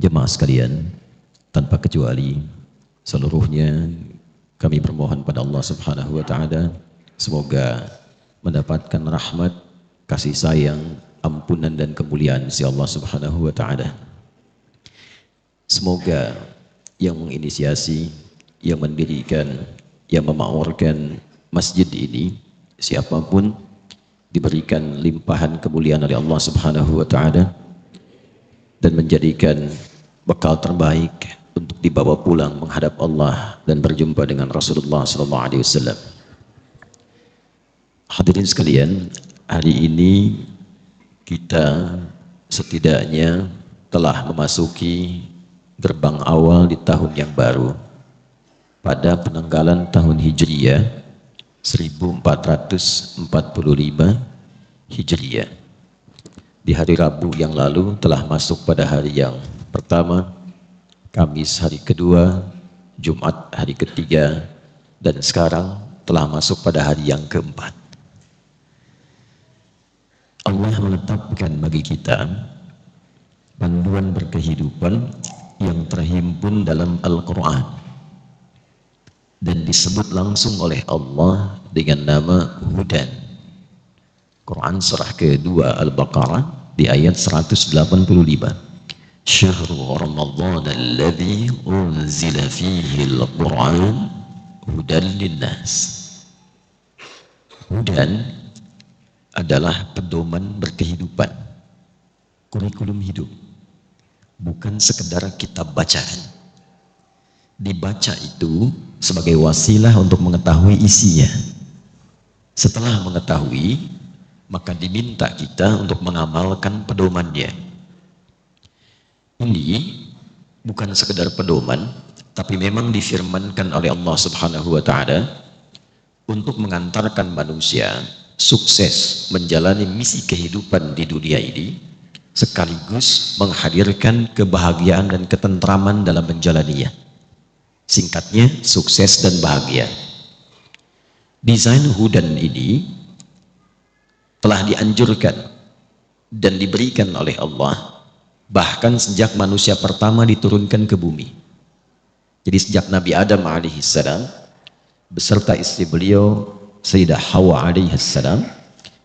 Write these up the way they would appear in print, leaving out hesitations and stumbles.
Jemaah sekalian, tanpa kecuali seluruhnya kami bermohon pada Allah Subhanahu wa taala semoga mendapatkan rahmat, kasih sayang, ampunan dan kemuliaan si Allah Subhanahu wa taala. Semoga yang menginisiasi, yang mendirikan, yang memakmurkan masjid ini, siapapun diberikan limpahan kemuliaan oleh Allah Subhanahu wa taala dan menjadikan bekal terbaik untuk dibawa pulang menghadap Allah dan berjumpa dengan Rasulullah sallallahu alaihi wasallam. Hadirin sekalian, hari ini kita setidaknya telah memasuki gerbang awal di tahun yang baru pada penanggalan tahun Hijriyah 1445 Hijriyah. Di hari Rabu yang lalu telah masuk pada hari yang pertama, Kamis hari kedua, Jumat hari ketiga, dan sekarang telah masuk pada hari yang keempat. Allah menetapkan bagi kita panduan berkehidupan yang terhimpun dalam Al-Quran dan disebut langsung oleh Allah dengan nama Hudan. Quran surah kedua Al-Baqarah di ayat 185. Syahrul Ramadhan alladzi unzila fihi al-Quran hudan linnas. Hudan adalah pedoman berkehidupan, kurikulum hidup, bukan sekedar kitab bacaan. Dibaca itu sebagai wasilah untuk mengetahui isinya. Setelah mengetahui, maka diminta kita untuk mengamalkan pedomannya. Ini bukan sekedar pedoman, tapi memang difirmankan oleh Allah Subhanahu wa taala untuk mengantarkan manusia sukses menjalani misi kehidupan di dunia ini, sekaligus menghadirkan kebahagiaan dan ketentraman dalam menjalaninya. Singkatnya, sukses dan bahagia. Desain Hudan ini telah dianjurkan dan diberikan oleh Allah bahkan sejak manusia pertama diturunkan ke bumi. Jadi sejak Nabi Adam alaihissalam beserta istri beliau Sayyidah Hawa alaihissalam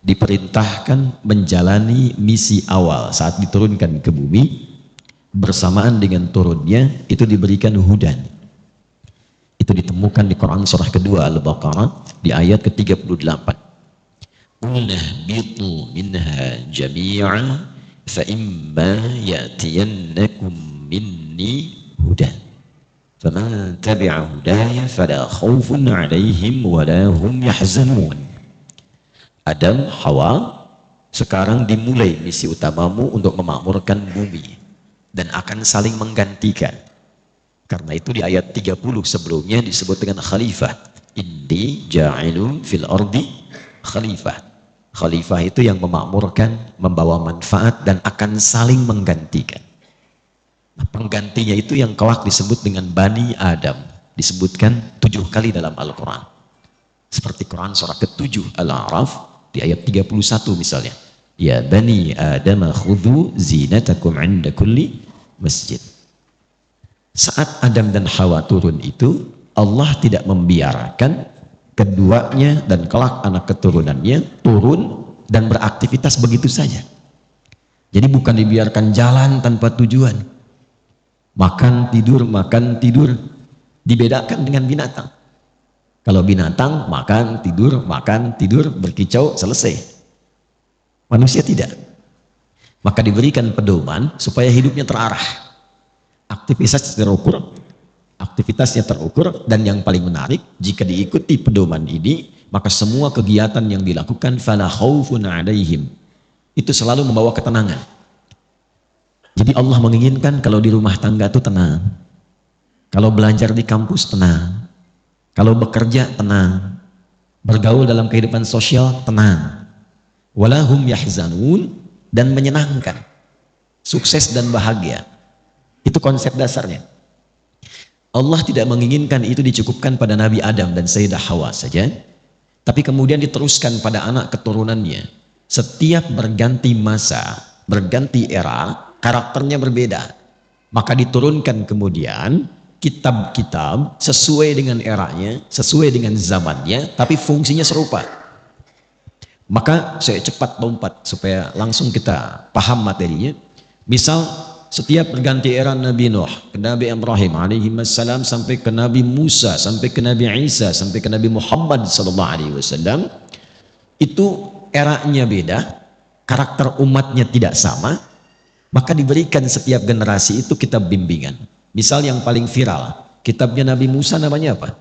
diperintahkan menjalani misi awal saat diturunkan ke bumi. Bersamaan dengan turunnya itu diberikan hudan. Itu ditemukan di Quran surah kedua Al-Baqarah di ayat ke-38. Qulna bitu minha jami'a fa imma ya'tiyannakum minni hudan faman tabi'a hudaya fala khaufun 'alaihim wala hum yahzanun. Adam, Hawa, sekarang dimulai misi utamamu untuk memakmurkan bumi dan akan saling menggantikan. Karena itu di ayat 30 sebelumnya disebut dengan khalifah. Inni ja'ilun fil ardi khalifah. Khalifah itu yang memakmurkan, membawa manfaat dan akan saling menggantikan. Nah, penggantinya itu yang kelak disebut dengan Bani Adam. Disebutkan 7 kali dalam Al-Quran. Seperti Quran surah ke-7 Al-A'raf di ayat 31 misalnya. Ya Bani Adam khudhu zinatakum 'inda kulli masjid. Saat Adam dan Hawa turun itu, Allah tidak membiarkan keduanya dan kelak anak keturunannya turun dan beraktivitas begitu saja. Jadi bukan dibiarkan jalan tanpa tujuan. Makan, tidur, dibedakan dengan binatang. Kalau binatang, makan, tidur, berkicau, selesai. Manusia tidak. Maka diberikan pedoman supaya hidupnya terarah. Aktivitasnya terukur dan yang paling menarik, jika diikuti pedoman ini, maka semua kegiatan yang dilakukan fala khaufun 'alaihim itu selalu membawa ketenangan. Jadi Allah menginginkan kalau di rumah tangga itu tenang, kalau belajar di kampus tenang, kalau bekerja tenang, bergaul dalam kehidupan sosial tenang, walahum yahzanun, dan menyenangkan, sukses dan bahagia. Itu konsep dasarnya. Allah tidak menginginkan itu dicukupkan pada Nabi Adam dan Sayyidah Hawa saja, tapi kemudian diteruskan pada anak keturunannya. Setiap berganti masa, berganti era, karakternya berbeda. Maka diturunkan kemudian kitab-kitab sesuai dengan eranya, sesuai dengan zamannya, tapi fungsinya serupa. Maka saya cepat lompat supaya langsung kita paham materinya. Misal setiap berganti era Nabi Nuh ke Nabi Ibrahim alaihi wassalam, sampai ke Nabi Musa, sampai ke Nabi Isa, sampai ke Nabi Muhammad sallallahu alaihi wasallam, itu eranya beda, karakter umatnya tidak sama, maka diberikan setiap generasi itu kitab bimbingan. Misal yang paling viral, kitabnya Nabi Musa namanya apa?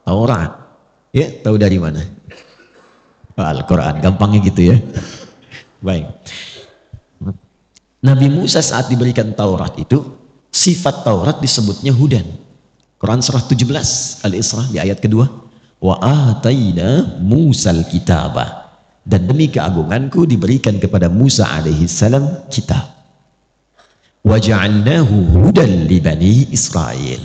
Taurat. Ya, tahu dari mana? Al-Quran, gampangnya gitu ya. Baik. Nabi Musa saat diberikan Taurat itu, sifat Taurat disebutnya hudan. Quran surah 17 Al-Isra di ayat kedua, wa ataina Musal kitabah, dan demi keagunganku diberikan kepada Musa alaihi salam kitab. Wa ja'alnahu hudan li bani Israil,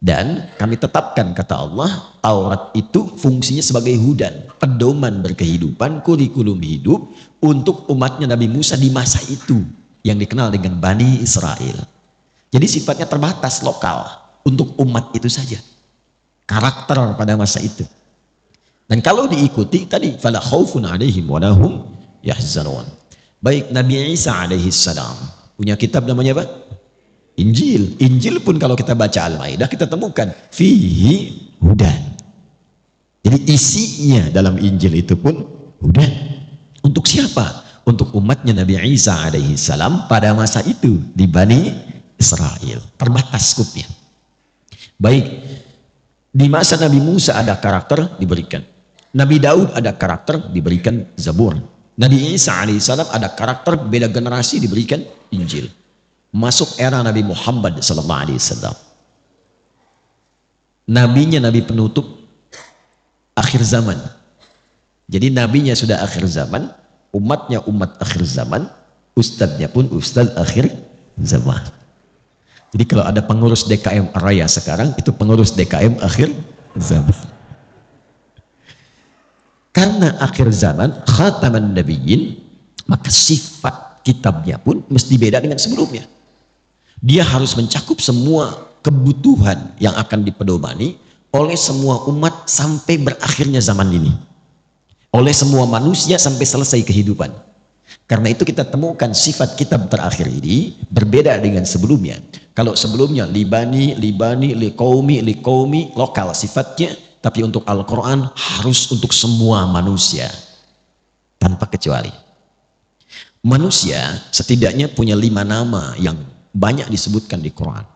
dan kami tetapkan, kata Allah, Taurat itu fungsinya sebagai hudan, pedoman berkehidupan, kurikulum hidup untuk umatnya Nabi Musa di masa itu, yang dikenal dengan Bani Israel. Jadi sifatnya terbatas, lokal, untuk umat itu saja. Karakter pada masa itu. Dan kalau diikuti tadi, fala khaufun alaihim wa lahum yahzanun. Baik, Nabi Isa alaihi salam punya kitab namanya apa? Injil. Injil pun kalau kita baca Al-Maidah kita temukan fihi hudan. Jadi isinya dalam Injil itu pun hudan. Untuk siapa? Untuk umatnya Nabi Isa alaihi salam pada masa itu di Bani Israel. Terbatas skupnya. Baik, di masa Nabi Musa ada karakter, diberikan. Nabi Daud ada karakter, diberikan Zabur. Nabi Isa alaihi salam ada karakter, beda generasi, diberikan Injil. Masuk era Nabi Muhammad sallallahu alaihi wasallam. Nabinya nabi penutup akhir zaman. Jadi nabinya sudah akhir zaman, umatnya umat akhir zaman, ustadznya pun ustadz akhir zaman. Jadi kalau ada pengurus DKM Raya sekarang, itu pengurus DKM akhir zaman. Karena akhir zaman, khataman nabiyyin, maka sifat kitabnya pun mesti beda dengan sebelumnya. Dia harus mencakup semua kebutuhan yang akan dipedomani oleh semua umat sampai berakhirnya zaman ini. Oleh semua manusia sampai selesai kehidupan. Karena itu kita temukan sifat kitab terakhir ini berbeda dengan sebelumnya. Kalau sebelumnya libani, liqaumi, lokal sifatnya, tapi untuk Al-Quran harus untuk semua manusia tanpa kecuali. Manusia setidaknya punya 5 nama yang banyak disebutkan di Quran.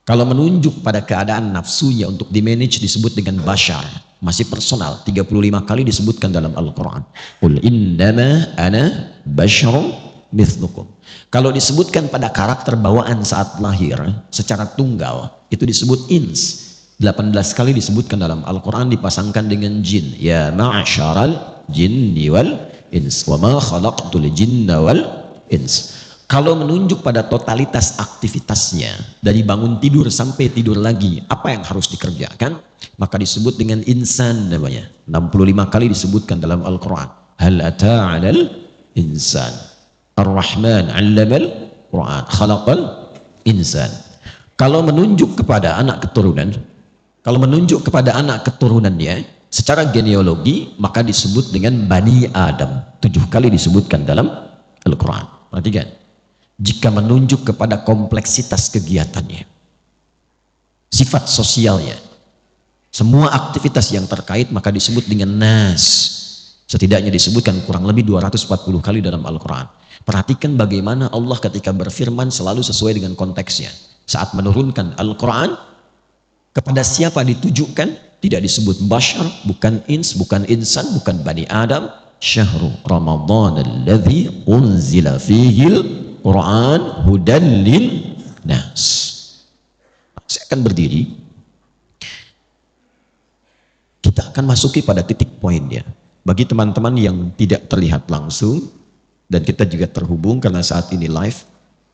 Kalau menunjuk pada keadaan nafsunya untuk dimanage disebut dengan bashar, masih personal, 35 kali disebutkan dalam Al-Quran. Qul innama ana basyarum mithlukum. Kalau disebutkan pada karakter bawaan saat lahir secara tunggal, itu disebut ins. 18 kali disebutkan dalam Al-Quran dipasangkan dengan jin. Ya ma'asyaral jinni wal ins wa ma khalaqtul jinna wal ins. Kalau menunjuk pada totalitas aktivitasnya dari bangun tidur sampai tidur lagi, apa yang harus dikerjakan, maka disebut dengan insan namanya. 65 kali disebutkan dalam Al-Quran. Hal ata 'alal insan ar-Rahman 'allamal Quran khalaqal insan. Kalau menunjuk kepada anak keturunan, kalau menunjuk kepada anak keturunannya secara genealogi, maka disebut dengan Bani Adam. 7 kali disebutkan dalam Al-Quran. Perhatikan. Jika menunjuk kepada kompleksitas kegiatannya, sifat sosialnya, semua aktivitas yang terkait, maka disebut dengan nas. Setidaknya disebutkan kurang lebih 240 kali dalam Al-Quran. Perhatikan bagaimana Allah ketika berfirman selalu sesuai dengan konteksnya. Saat menurunkan Al-Quran, kepada siapa ditujukan? Tidak disebut bashar, bukan ins, bukan insan, bukan Bani Adam. Syahrul Ramadan alladzi unzila fihil Quran hudan lin nas. Saya akan berdiri. Kita akan masuki pada titik poinnya. Bagi teman-teman yang tidak terlihat langsung, dan kita juga terhubung karena saat ini live,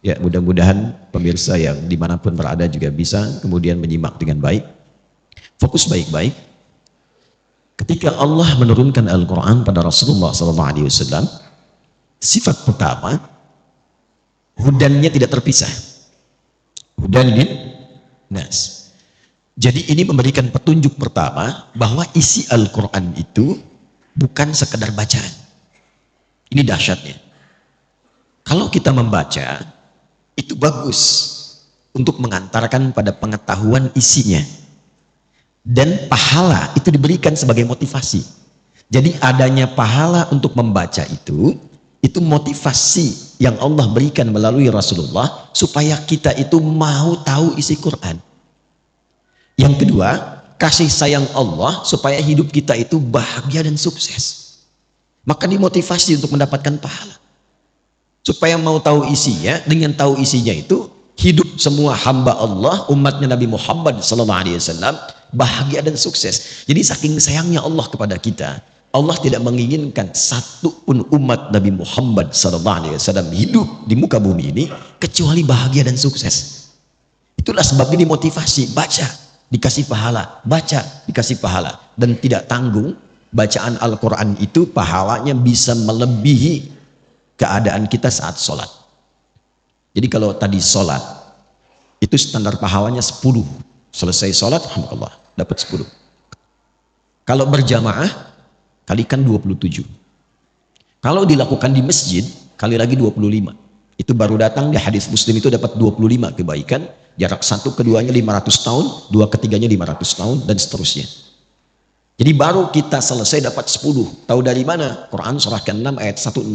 ya mudah-mudahan pemirsa yang dimanapun berada juga bisa kemudian menyimak dengan baik. Fokus baik-baik. Ketika Allah menurunkan Al-Quran pada Rasulullah SAW, sifat pertama, hudannya tidak terpisah. hudan linnas. Jadi ini memberikan petunjuk pertama bahwa isi Al-Quran itu bukan sekedar bacaan. Ini dahsyatnya. Kalau kita membaca, itu bagus untuk mengantarkan pada pengetahuan isinya. Dan pahala itu diberikan sebagai motivasi. Jadi adanya pahala untuk membaca itu motivasi yang Allah berikan melalui Rasulullah supaya kita itu mau tahu isi Quran. Yang kedua, kasih sayang Allah supaya hidup kita itu bahagia dan sukses. Maka dimotivasi untuk mendapatkan pahala. Supaya mau tahu isinya, dengan tahu isinya itu hidup semua hamba Allah, umatnya Nabi Muhammad SAW bahagia dan sukses. Jadi saking sayangnya Allah kepada kita, Allah tidak menginginkan satu pun umat Nabi Muhammad SAW hidup di muka bumi ini kecuali bahagia dan sukses. Itulah sebabnya dimotivasi, baca dikasih pahala, baca dikasih pahala, dan tidak tanggung. Bacaan Al-Quran itu pahalanya bisa melebihi keadaan kita saat sholat. Jadi kalau tadi sholat itu standar pahalanya 10, selesai sholat alhamdulillah dapat 10. Kalau berjamaah kalikan 27. Kalau dilakukan di masjid kali lagi 25. Itu baru datang di hadis Muslim itu dapat 25 kebaikan. Jarak satu keduanya 500 tahun, dua ketiganya 500 tahun, dan seterusnya. Jadi baru kita selesai dapat 10. Tahu dari mana? Quran surah ke-6 ayat 160.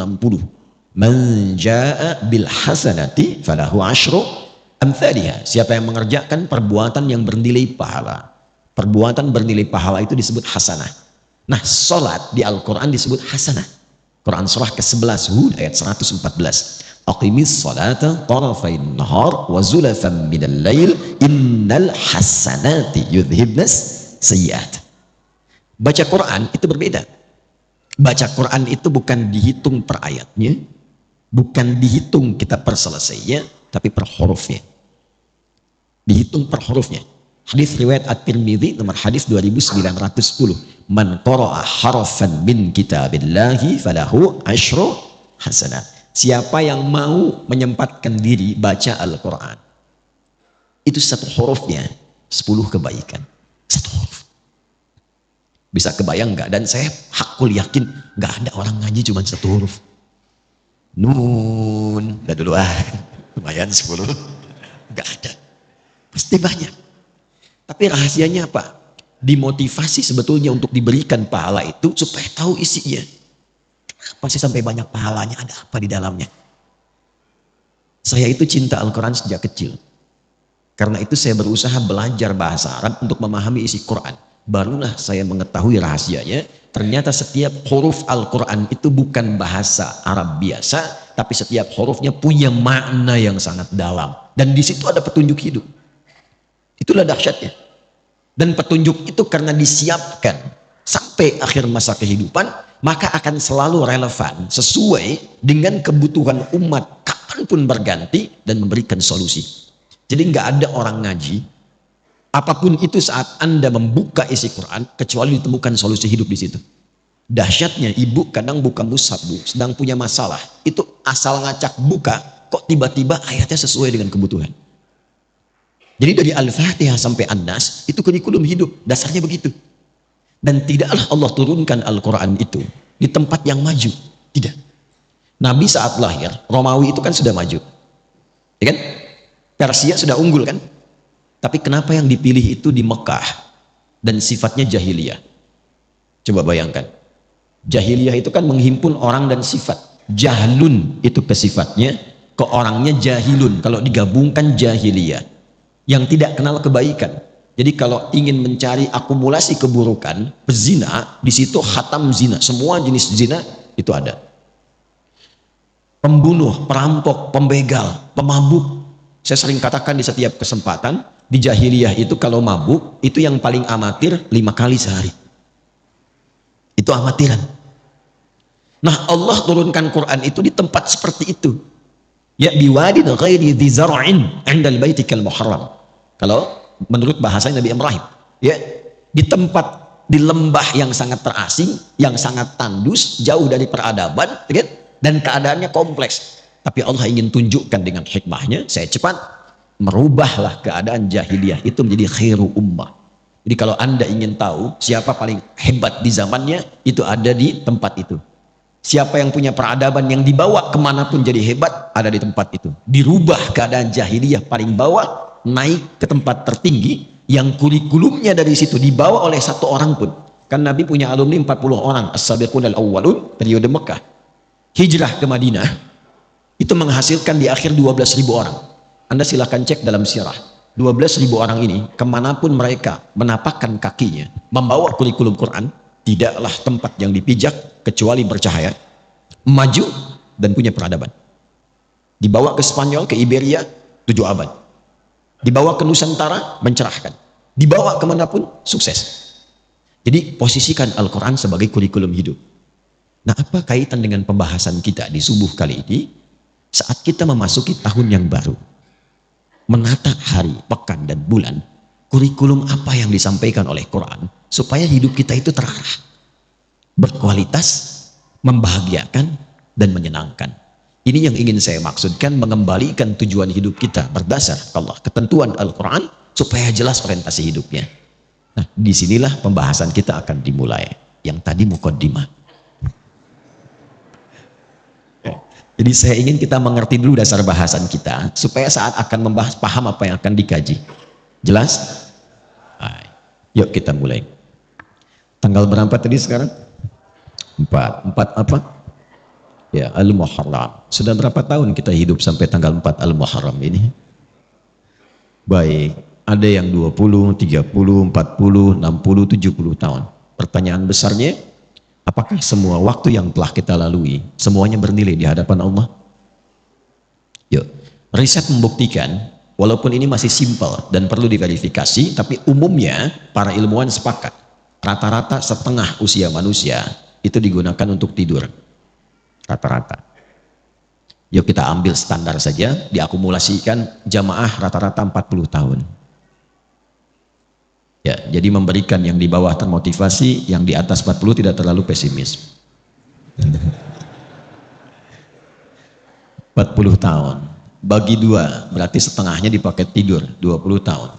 Man jaa bil hasanati falahu asyru amthaliha. Siapa yang mengerjakan perbuatan yang bernilai pahala. Perbuatan bernilai pahala itu disebut hasanah. Nah, salat di Al-Qur'an disebut hasanah. Quran surah ke-11 Hud ayat 114. Aqimis salata tarafain nahar wa zulafan minal lail innal hasanati yudhibnas sayyiat. Baca Quran itu berbeda. Baca Quran itu bukan dihitung per ayatnya, bukan dihitung kita per selesainya, tapi per hurufnya. Dihitung per hurufnya. Hadis riwayat At-Tirmidzi nomor hadis 2910. Man qara'a harfan min kitabillahi falahu asyru hasanat. Siapa yang mau menyempatkan diri baca Al-Quran, itu satu hurufnya 10 kebaikan. Satu huruf. Bisa kebayang nggak? Dan saya hakul yakin nggak ada orang ngaji cuma satu huruf. Nun, udah dulu lumayan 10. Nggak ada. Pasti banyak. Tapi rahasianya apa? Dimotivasi sebetulnya untuk diberikan pahala itu supaya tahu isinya. Kenapa sih sampai banyak pahalanya? Ada apa di dalamnya? Saya itu cinta Al-Quran sejak kecil. Karena itu saya berusaha belajar bahasa Arab untuk memahami isi Quran. Barulah saya mengetahui rahasianya. Ternyata setiap huruf Al-Quran itu bukan bahasa Arab biasa, tapi setiap hurufnya punya makna yang sangat dalam. Dan di situ ada petunjuk hidup. Itulah dahsyatnya. Dan petunjuk itu karena disiapkan sampai akhir masa kehidupan, maka akan selalu relevan sesuai dengan kebutuhan umat kapanpun berganti dan memberikan solusi. Jadi nggak ada orang ngaji apapun itu saat Anda membuka isi Quran kecuali ditemukan solusi hidup di situ. Dahsyatnya ibu kadang buka mushaf, Bu, sedang punya masalah, itu asal ngacak buka kok tiba-tiba ayatnya sesuai dengan kebutuhan. Jadi dari Al-Fatihah sampai An-Nas itu kurikulum hidup, dasarnya begitu. Dan tidaklah Allah turunkan Al-Quran itu di tempat yang maju, tidak. Nabi saat lahir, Romawi itu kan sudah maju, ya kan? Persia sudah unggul kan? Tapi kenapa yang dipilih itu di Mekah dan sifatnya jahiliyah? Coba bayangkan. Jahiliyah itu kan menghimpun orang dan sifat. Jahlun itu ke sifatnya, ke orangnya jahilun. Kalau digabungkan jahiliyah, yang tidak kenal kebaikan. Jadi kalau ingin mencari akumulasi keburukan, pezina, di situ khatam zina, semua jenis zina itu ada. Pembunuh, perampok, pembegal, pemabuk. Saya sering katakan di setiap kesempatan, di jahiliyah itu kalau mabuk, itu yang paling amatir 5 kali sehari. Itu amatiran. Nah, Allah turunkan Quran itu di tempat seperti itu. Ya biwadin ghairi dzi zar'in 'indal baitikal muharram. Kalau menurut bahasa Nabi Ibrahim, ya, di tempat di lembah yang sangat terasing, yang sangat tandus, jauh dari peradaban, dan keadaannya kompleks. Tapi Allah ingin tunjukkan dengan hikmahnya, saya cepat merubahlah keadaan jahiliyah itu menjadi khairu ummah. Jadi kalau Anda ingin tahu siapa paling hebat di zamannya, itu ada di tempat itu. Siapa yang punya peradaban yang dibawa kemanapun jadi hebat, ada di tempat itu. Dirubah keadaan jahiliyah paling bawah, naik ke tempat tertinggi, yang kurikulumnya dari situ dibawa oleh satu orang pun. Kan Nabi punya alumni 40 orang, as-sabiqun al-awwalun, periode Mekah. Hijrah ke Madinah, itu menghasilkan di akhir 12.000 orang. Anda silahkan cek dalam sirah. 12.000 orang ini, kemanapun mereka menapakkan kakinya, membawa kurikulum Quran, tidaklah tempat yang dipijak, kecuali bercahaya, maju, dan punya peradaban. Dibawa ke Spanyol, ke Iberia, 7 abad. Dibawa ke Nusantara, mencerahkan. Dibawa kemanapun, sukses. Jadi posisikan Al-Quran sebagai kurikulum hidup. Nah, apa kaitan dengan pembahasan kita di subuh kali ini? Saat kita memasuki tahun yang baru, menata hari, pekan, dan bulan, kurikulum apa yang disampaikan oleh Quran supaya hidup kita itu terarah, berkualitas, membahagiakan, dan menyenangkan. Ini yang ingin saya maksudkan, mengembalikan tujuan hidup kita berdasar Allah, ketentuan Al-Quran, supaya jelas orientasi hidupnya. Nah, disinilah pembahasan kita akan dimulai. Yang tadi muqaddimah. Jadi saya ingin kita mengerti dulu dasar bahasan kita, supaya saat akan membahas paham apa yang akan dikaji. Jelas? Yuk kita mulai. Tanggal berapa tadi sekarang? 4 apa? Ya, Al-Muharram. Sudah berapa tahun kita hidup sampai tanggal 4 Al-Muharram ini? Baik. Ada yang 20, 30, 40, 60, 70 tahun. Pertanyaan besarnya, apakah semua waktu yang telah kita lalui, semuanya bernilai di hadapan Allah? Yuk, riset membuktikan, walaupun ini masih simpel dan perlu diverifikasi, tapi umumnya para ilmuwan sepakat, rata-rata setengah usia manusia itu digunakan untuk tidur. Rata-rata. Yuk kita ambil standar saja, diakumulasikan jamaah rata-rata 40 tahun. Ya, jadi memberikan yang di bawah termotivasi, yang di atas 40 tidak terlalu pesimis. 40 tahun. Bagi 2, berarti setengahnya dipakai tidur, 20 tahun.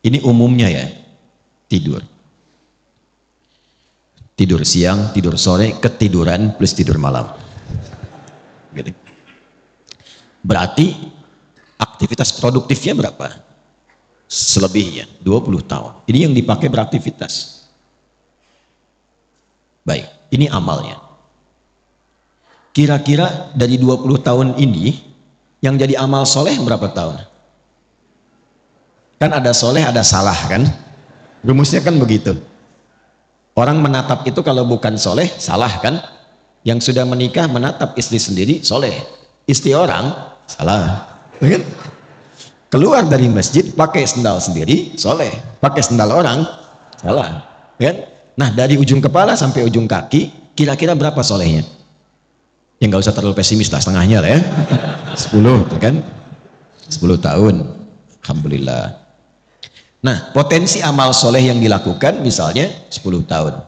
Ini umumnya ya, tidur. Tidur siang, tidur sore, ketiduran plus tidur malam. Gitu. Berarti aktivitas produktifnya berapa? Selebihnya 20 tahun. Ini yang dipakai beraktivitas. Baik, ini amalnya. Kira-kira dari 20 tahun ini yang jadi amal soleh berapa tahun? Kan ada soleh, ada salah kan? Rumusnya kan begitu. Orang menatap itu kalau bukan soleh, salah kan? Yang sudah menikah menatap istri sendiri, soleh. Istri orang, salah. Kan? Keluar dari masjid pakai sendal sendiri, soleh. Pakai sendal orang, salah. Kan? Nah, dari ujung kepala sampai ujung kaki, kira-kira berapa solehnya? Ya nggak usah terlalu pesimis lah, setengahnya lah ya. 10, kan? 10 tahun. Alhamdulillah. Nah, potensi amal soleh yang dilakukan misalnya 10 tahun.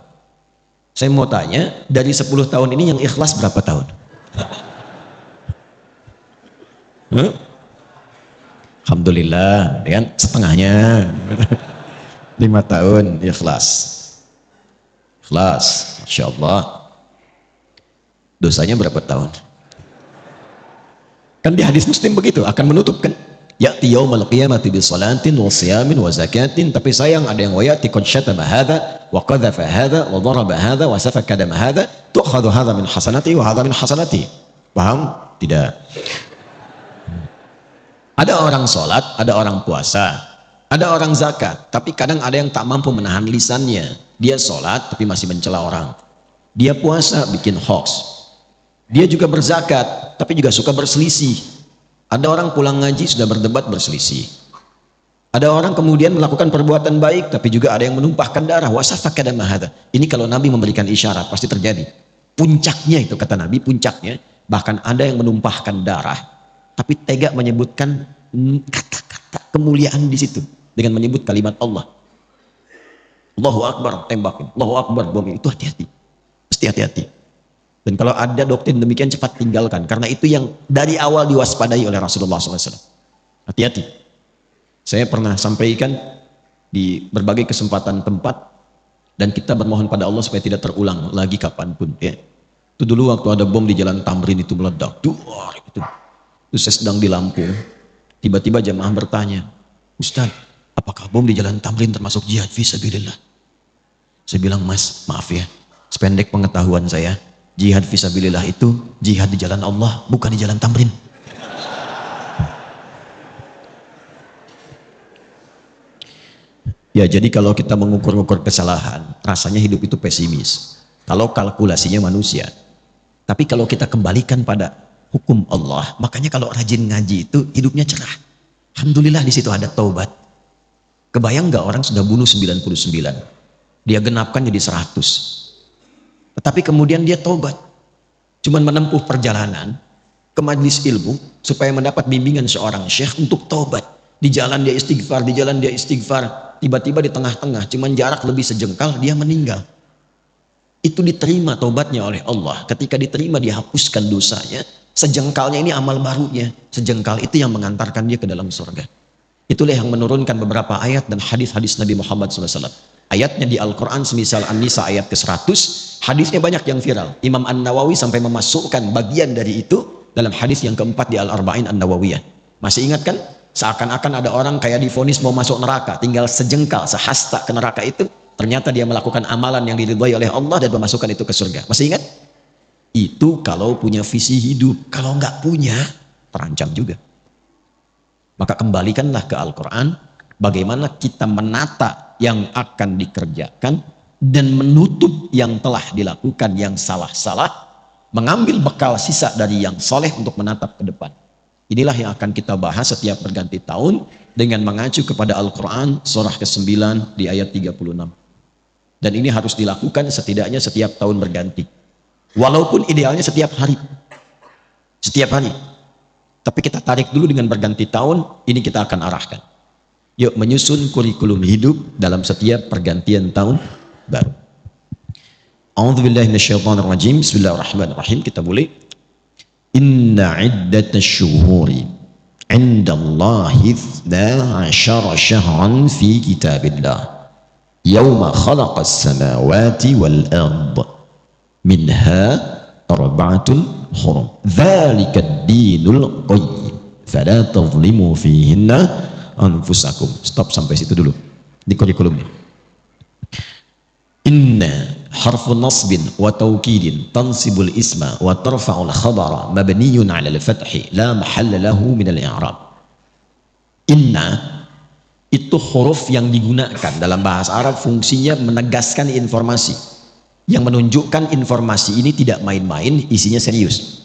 Saya mau tanya, dari 10 tahun ini yang ikhlas berapa tahun? Alhamdulillah, kan setengahnya. 5 tahun ikhlas. Ikhlas, Masya Allah. Dosanya berapa tahun? Kan di hadis Muslim begitu, akan menutup kan? Ya'ti yaumal qiyamati bi salatin wa siyamin wa zakatin, tapi sayang ada yang wayati qad syatama hadza wa qadhafa hadza wa daraba hadza wa safaka dama hadza, tu'khadhu hadza min hasanati wa hadza min hasanati. Paham? Tidak. Ada orang sholat, ada orang puasa, ada orang zakat, tapi kadang ada yang tak mampu menahan lisannya. Dia sholat tapi masih mencela orang. Dia puasa bikin hoax. Dia juga berzakat tapi juga suka berselisih. Ada orang pulang ngaji sudah berdebat berselisih. Ada orang kemudian melakukan perbuatan baik tapi juga ada yang menumpahkan darah. Wasafaka dama hadza. Ini kalau Nabi memberikan isyarat pasti terjadi. Puncaknya itu kata Nabi, puncaknya bahkan ada yang menumpahkan darah tapi tega menyebutkan kata-kata kemuliaan di situ dengan menyebut kalimat Allah. Allahu Akbar, tembakin. Allahu Akbar, bom. Itu hati-hati. Mesti hati-hati. Dan kalau ada doktrin demikian cepat tinggalkan, karena itu yang dari awal diwaspadai oleh Rasulullah SAW. Hati-hati. Saya pernah sampaikan di berbagai kesempatan tempat, dan kita bermohon pada Allah supaya tidak terulang lagi kapanpun ya. Itu dulu waktu ada bom di Jalan Tamrin itu meledak, duar gitu. Itu saya sedang di Lampung, tiba-tiba jamaah bertanya, Ustaz, apakah bom di Jalan Tamrin termasuk jihad fisabilillah? Saya bilang, Mas, maaf ya, sependek pengetahuan saya, jihad fisabilillah itu jihad di jalan Allah, bukan di Jalan Tamrin. Ya, jadi kalau kita mengukur-ukur kesalahan, rasanya hidup itu pesimis. Kalau kalkulasinya manusia. Tapi kalau kita kembalikan pada hukum Allah, makanya kalau rajin ngaji itu hidupnya cerah. Alhamdulillah di situ ada taubat. Kebayang nggak orang sudah bunuh 99, dia genapkan jadi 100. Tetapi kemudian dia taubat. Cuman menempuh perjalanan ke majelis ilmu supaya mendapat bimbingan seorang syekh untuk taubat. Di jalan dia istighfar, di jalan dia istighfar. Tiba-tiba di tengah-tengah, cuman jarak lebih sejengkal, dia meninggal. Itu diterima taubatnya oleh Allah. Ketika diterima, dihapuskan dosanya. Sejengkalnya ini amal barunya. Sejengkal itu yang mengantarkan dia ke dalam surga. Itulah yang menurunkan beberapa ayat dan hadis-hadis Nabi Muhammad SAW. Ayatnya di Al-Quran semisal An-Nisa ayat ke-100. Hadisnya banyak yang viral. Imam An-Nawawi sampai memasukkan bagian dari itu dalam hadis yang keempat di Al-Arba'in An-Nawawiyah. Masih ingat kan? Seakan-akan ada orang kayak divonis mau masuk neraka, tinggal sejengkal, sehasta ke neraka itu, ternyata dia melakukan amalan yang diridhai oleh Allah dan memasukkan itu ke surga. Masih ingat? Itu kalau punya visi hidup. Kalau nggak punya, terancam juga. Maka kembalikanlah ke Al-Quran, bagaimana kita menata yang akan dikerjakan dan menutup yang telah dilakukan yang salah-salah, mengambil bekal sisa dari yang soleh untuk menatap ke depan. Inilah yang akan kita bahas setiap berganti tahun dengan mengacu kepada Al-Quran surah ke-9 di ayat 36. Dan ini harus dilakukan setidaknya setiap tahun berganti. Walaupun idealnya setiap hari. Setiap hari. Tapi kita tarik dulu dengan berganti tahun, ini kita akan arahkan. Yuk menyusun kurikulum hidup dalam setiap pergantian tahun baru. A'udzubillahi minasyaitonirrajim. Bismillahirrahmanirrahim. Kita mulai. Inna iddatash syuhuri 'inda Allahi 12 syahran fi kitabillah yawma khalaqas samawati wal ard minha arba'atun hurum dzalika ad-dinul qayyim fala tadhlimu fihinna anfusakum. Stop sampai situ dulu di kurikulumnya. Inna harfu nasbin wa taukidin tansibul isma wa tarfa'ul khabara mabniyun 'ala al-fathi la mahalla lahu min al-i'rab. Inna itu huruf yang digunakan dalam bahasa Arab, fungsinya menegaskan informasi, yang menunjukkan informasi ini tidak main-main, isinya serius.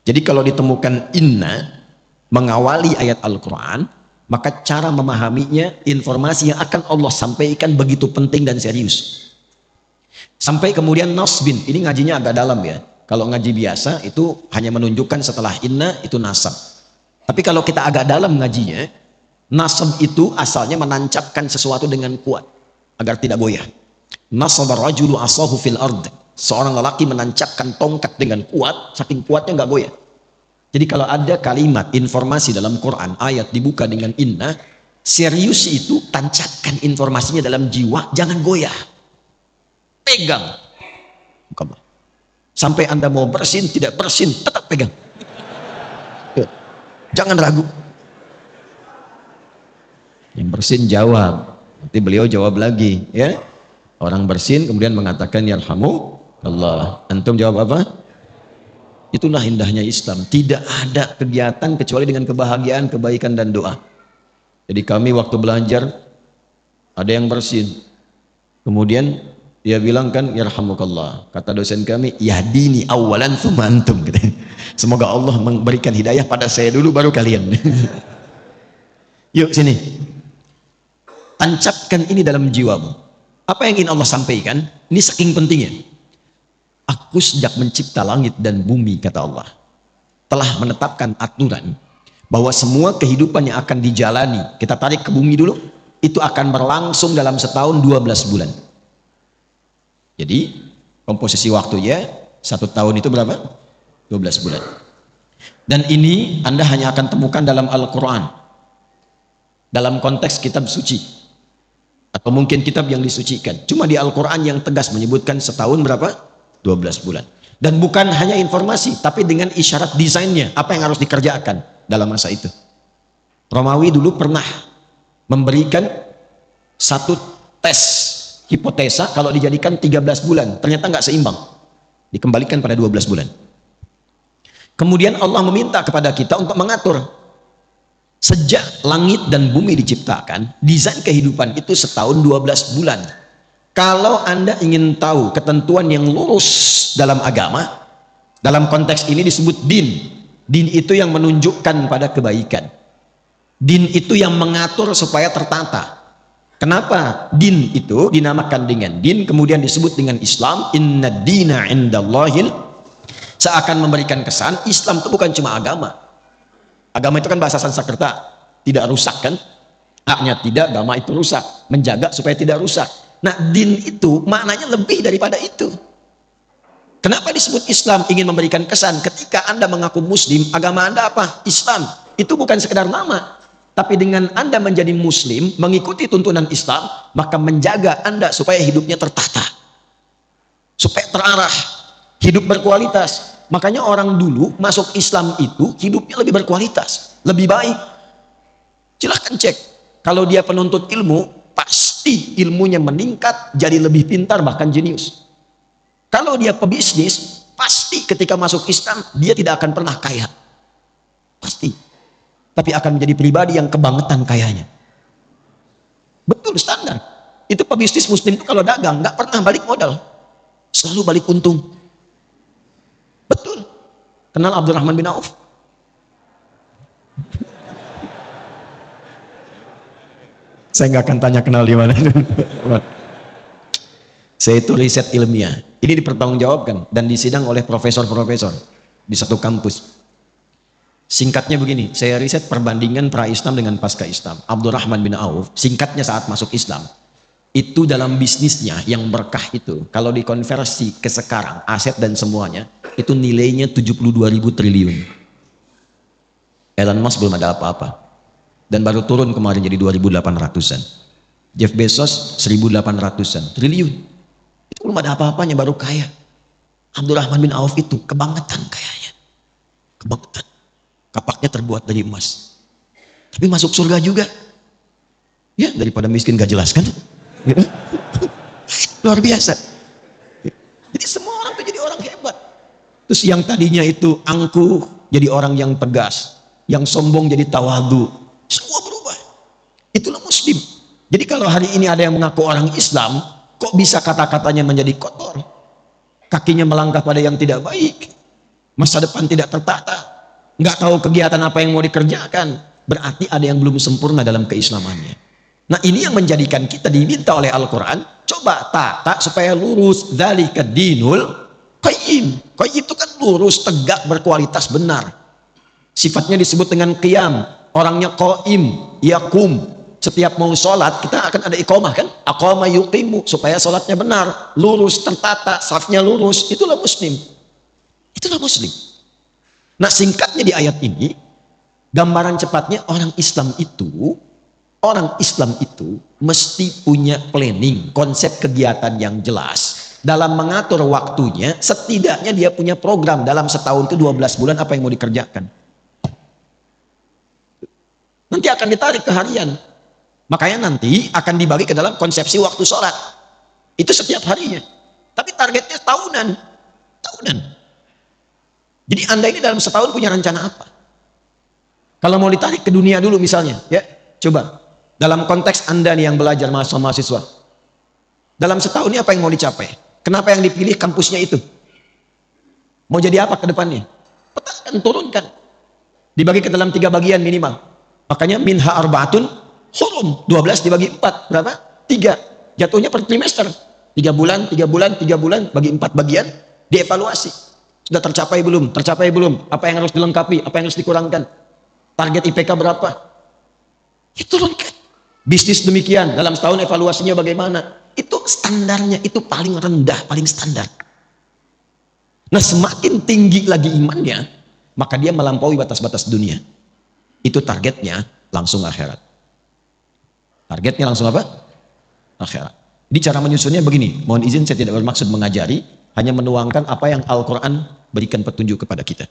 Jadi kalau ditemukan inna mengawali ayat Al-Quran, maka cara memahaminya, informasi yang akan Allah sampaikan begitu penting dan serius. Sampai kemudian nasbin, ini ngajinya agak dalam ya. Kalau ngaji biasa itu hanya menunjukkan setelah inna itu nasab. Tapi kalau kita agak dalam ngajinya, nasab itu asalnya menancapkan sesuatu dengan kuat agar tidak goyah. Nasabar rajulu asahu fil ard. Seorang lelaki menancapkan tongkat dengan kuat, saking kuatnya nggak goyah. Jadi kalau ada kalimat informasi dalam Quran, ayat dibuka dengan inna, serius itu tancapkan informasinya dalam jiwa, jangan goyah. Pegang. Sampai Anda mau bersin, tidak bersin, tetap pegang. Jangan ragu. Yang bersin jawab. Nanti beliau jawab lagi. Ya. Orang bersin kemudian mengatakan yarhamu Allah. Antum jawab apa? Itulah indahnya Islam. Tidak ada kegiatan kecuali dengan kebahagiaan, kebaikan dan doa. Jadi kami waktu belajar ada yang bersin. Kemudian dia bilang kan yarhamukallah. Kata dosen kami, yahdini awalan tsumma antum. Semoga Allah memberikan hidayah pada saya dulu baru kalian. Yuk sini. Tancapkan ini dalam jiwamu. Apa yang ingin Allah sampaikan? Ini saking pentingnya. Aku sejak mencipta langit dan bumi, kata Allah, telah menetapkan aturan bahwa semua kehidupan yang akan dijalani, kita tarik ke bumi dulu, itu akan berlangsung dalam setahun 12 bulan. Jadi komposisi waktunya 1 tahun itu berapa? 12 bulan. Dan ini Anda hanya akan temukan dalam Al-Quran. dalam konteks kitab suci atau mungkin kitab yang disucikan. Cuma di Al-Quran yang tegas menyebutkan setahun berapa? 12 bulan. Dan bukan hanya informasi, tapi dengan isyarat desainnya, apa yang harus dikerjakan dalam masa itu. Romawi dulu pernah memberikan satu tes hipotesa kalau dijadikan 13 bulan, ternyata nggak seimbang. Dikembalikan pada 12 bulan. Kemudian Allah meminta kepada kita untuk mengatur. Sejak langit dan bumi diciptakan, desain kehidupan itu setahun 12 bulan. Kalau Anda ingin tahu ketentuan yang lurus dalam agama, dalam konteks ini disebut din. Din itu yang menunjukkan pada kebaikan. Din itu yang mengatur supaya tertata. Kenapa din itu dinamakan dengan din, kemudian disebut dengan Islam? Inna dina indallahil. Seakan memberikan kesan Islam itu bukan cuma agama. Agama itu kan bahasa Sanskerta, tidak rusak kan? Haknya tidak, agama itu rusak, menjaga supaya tidak rusak. Nah, din itu maknanya lebih daripada itu. Kenapa disebut Islam? Ingin memberikan kesan ketika Anda mengaku Muslim, agama Anda apa? Islam. Itu bukan sekedar nama, tapi dengan Anda menjadi Muslim, mengikuti tuntunan Islam, maka menjaga Anda supaya hidupnya tertata, supaya terarah, hidup berkualitas. Makanya orang dulu masuk Islam itu hidupnya lebih berkualitas, lebih baik. Silahkan cek, kalau dia penuntut ilmu, pasti ilmunya meningkat, jadi lebih pintar, bahkan jenius. Kalau dia pebisnis, pasti ketika masuk Islam dia tidak akan pernah kaya, pasti, tapi akan menjadi pribadi yang kebangetan kayanya. Betul, standar itu. Pebisnis Muslim itu kalau dagang nggak pernah balik modal, selalu balik untung. Betul. Kenal Abdurrahman bin Auf? Saya nggak akan tanya kenal di mana. Saya itu riset ilmiah. Ini dipertanggungjawabkan dan disidang oleh profesor-profesor di satu kampus. Singkatnya begini, saya riset perbandingan pra-Islam dengan pasca-Islam. Abdurrahman bin Auf, singkatnya saat masuk Islam, itu dalam bisnisnya yang berkah itu, kalau dikonversi ke sekarang, aset dan semuanya, itu nilainya 72.000 triliun. Elon Musk belum ada apa-apa. Dan baru turun kemarin jadi 2.800-an. Jeff Bezos 1.800-an triliun. Itu belum ada apa-apanya, baru kaya. Abdurrahman bin Auf itu kebangetan kayanya. Kebangetan. Kapaknya terbuat dari emas. Tapi masuk surga juga. Ya, daripada miskin gak jelas kan? Luar biasa. Jadi semua orang itu jadi orang hebat. Terus yang tadinya itu angkuh jadi orang yang tegas, yang sombong jadi tawadu, semua berubah. Itulah Muslim. Jadi kalau hari ini ada yang mengaku orang Islam, kok bisa kata-katanya menjadi kotor, kakinya melangkah pada yang tidak baik, masa depan tidak tertata, nggak tahu kegiatan apa yang mau dikerjakan, berarti ada yang belum sempurna dalam keislamannya. Nah, ini yang menjadikan kita diminta oleh Al-Quran, coba tata supaya lurus. Dzalika dinul qayyim. Qayyim itu kan lurus, tegak, berkualitas, benar. Sifatnya disebut dengan qiyam. Orangnya qaim, yakum. Setiap mau sholat, kita akan ada iqamah kan? Aqama yuqimu, supaya sholatnya benar, lurus, tertata, safnya lurus. Itulah Muslim. Itulah Muslim. Nah, singkatnya di ayat ini, gambaran cepatnya orang Islam itu mesti punya planning, konsep kegiatan yang jelas. Dalam mengatur waktunya, setidaknya dia punya program dalam setahun ke 12 bulan apa yang mau dikerjakan. Nanti akan ditarik ke harian. Makanya nanti akan dibagi ke dalam konsepsi waktu sholat. Itu setiap harinya. Tapi targetnya tahunan. Tahunan. Jadi Anda ini dalam setahun punya rencana apa? Kalau mau ditarik ke dunia dulu misalnya, ya, coba. Dalam konteks Anda nih yang belajar mahasiswa, dalam setahun ini apa yang mau dicapai? Kenapa yang dipilih kampusnya itu? Mau jadi apa ke depannya? Petakan, turunkan. Dibagi ke dalam 3 bagian minimal. Makanya minha arbaatun hurum. 12 dibagi 4. Berapa? 3. Jatuhnya per trimester. 3 bulan, 3 bulan, 3 bulan. Bagi 4 bagian. Dievaluasi. Sudah tercapai belum? Tercapai belum? Apa yang harus dilengkapi? Apa yang harus dikurangkan? Target IPK berapa? Itu turunkan. Bisnis demikian, dalam setahun evaluasinya bagaimana? Itu standarnya, itu paling rendah, paling standar. Nah, semakin tinggi lagi imannya, maka dia melampaui batas-batas dunia. Itu targetnya langsung akhirat. Targetnya langsung apa? Akhirat. Jadi cara menyusunnya begini, mohon izin saya tidak bermaksud mengajari, hanya menuangkan apa yang Al-Quran berikan petunjuk kepada kita.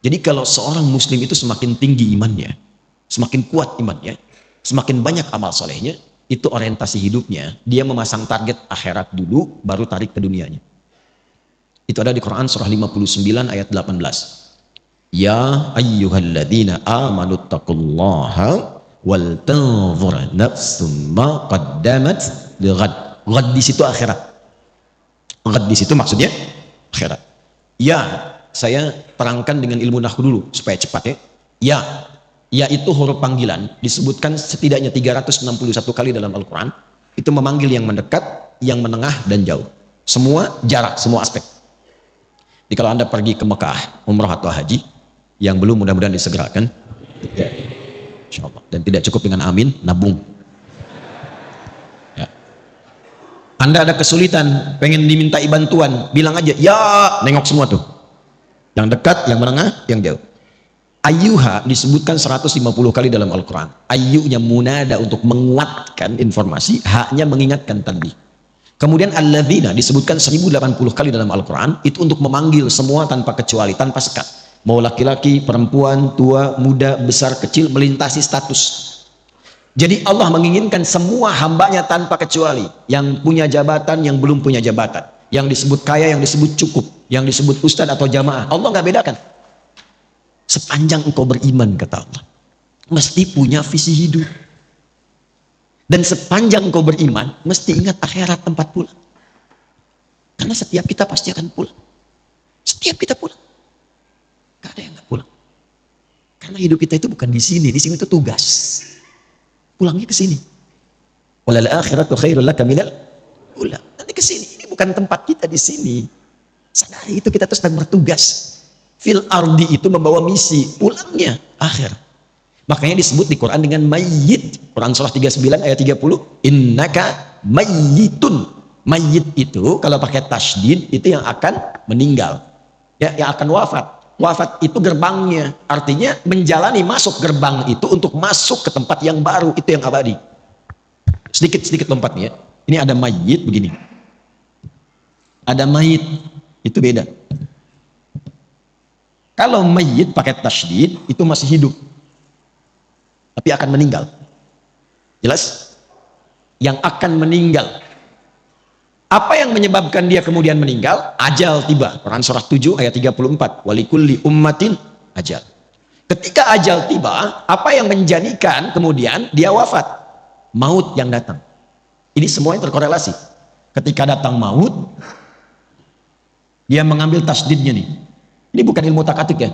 Jadi kalau seorang muslim itu semakin tinggi imannya, semakin kuat imannya, semakin banyak amal solehnya, itu orientasi hidupnya, dia memasang target akhirat dulu, baru tarik ke dunianya. Itu ada di Quran surah 59 ayat 18. Ya ayyuhalladzina amanu taqullaha wal tanzur nafsum ma qaddamat lighad. Ghad di situ akhirat. Ghad di situ maksudnya akhirat. Ya, saya terangkan dengan ilmu nahwu dulu supaya cepat ya. Ya, ya itu huruf panggilan disebutkan setidaknya 361 kali dalam Al-Quran. Itu memanggil yang mendekat, yang menengah dan jauh. Semua jarak, semua aspek. Jadi kalau Anda pergi ke Mekah, umrah atau haji, yang belum mudah-mudahan disegerakan, ya, insyaallah. Dan tidak cukup dengan amin, nabung. Ya. Anda ada kesulitan, pengen dimintai bantuan, bilang aja, ya, nengok semua tuh. Yang dekat, yang menengah, yang jauh. Ayyuha disebutkan 150 kali dalam Al-Quran. Ayyunya munada untuk menguatkan informasi, haknya mengingatkan tanbih. Kemudian alladzina disebutkan 1080 kali dalam Al-Quran, itu untuk memanggil semua tanpa kecuali, tanpa sekat. Mau laki-laki, perempuan, tua, muda, besar, kecil, melintasi status. Jadi Allah menginginkan semua hambanya tanpa kecuali, yang punya jabatan, yang belum punya jabatan, yang disebut kaya, yang disebut cukup, yang disebut ustadz atau jamaah. Allah nggak bedakan. Sepanjang engkau beriman, kata Allah, mesti punya visi hidup. Dan sepanjang engkau beriman, mesti ingat akhirat tempat pulang. Karena setiap kita pasti akan pulang. Setiap kita pulang. Gak ada yang gak pulang. Karena hidup kita itu bukan di sini itu tugas. Pulangnya ke sini. Walal akhiratu khairul laka minal ula. Nanti ke sini. Ini bukan tempat kita di sini. Sadari itu, kita terus sedang bertugas. Fil ardi itu membawa misi, pulangnya akhir. Makanya disebut di Quran dengan mayyit. Quran surah 39 ayat 30, innaka mayyitun. Mayyit itu kalau pakai tasydid itu yang akan meninggal. Ya, yang akan wafat. Wafat itu gerbangnya. Artinya menjalani masuk gerbang itu untuk masuk ke tempat yang baru, itu yang abadi. Sedikit-sedikit lompatnya. Ini ada mayyit begini. Ada mayit, itu beda. Kalau mayyit pakai tasydid itu masih hidup, tapi akan meninggal. Jelas? Yang akan meninggal. Apa yang menyebabkan dia kemudian meninggal? Ajal tiba. Quran surah 7 ayat 34. Walikulli ummatin ajal. Ketika ajal tiba, apa yang menjadikan kemudian dia wafat? Maut yang datang. Ini semuanya terkorelasi. Ketika datang maut, dia mengambil tasdidnya nih. Ini bukan ilmu takatik ya.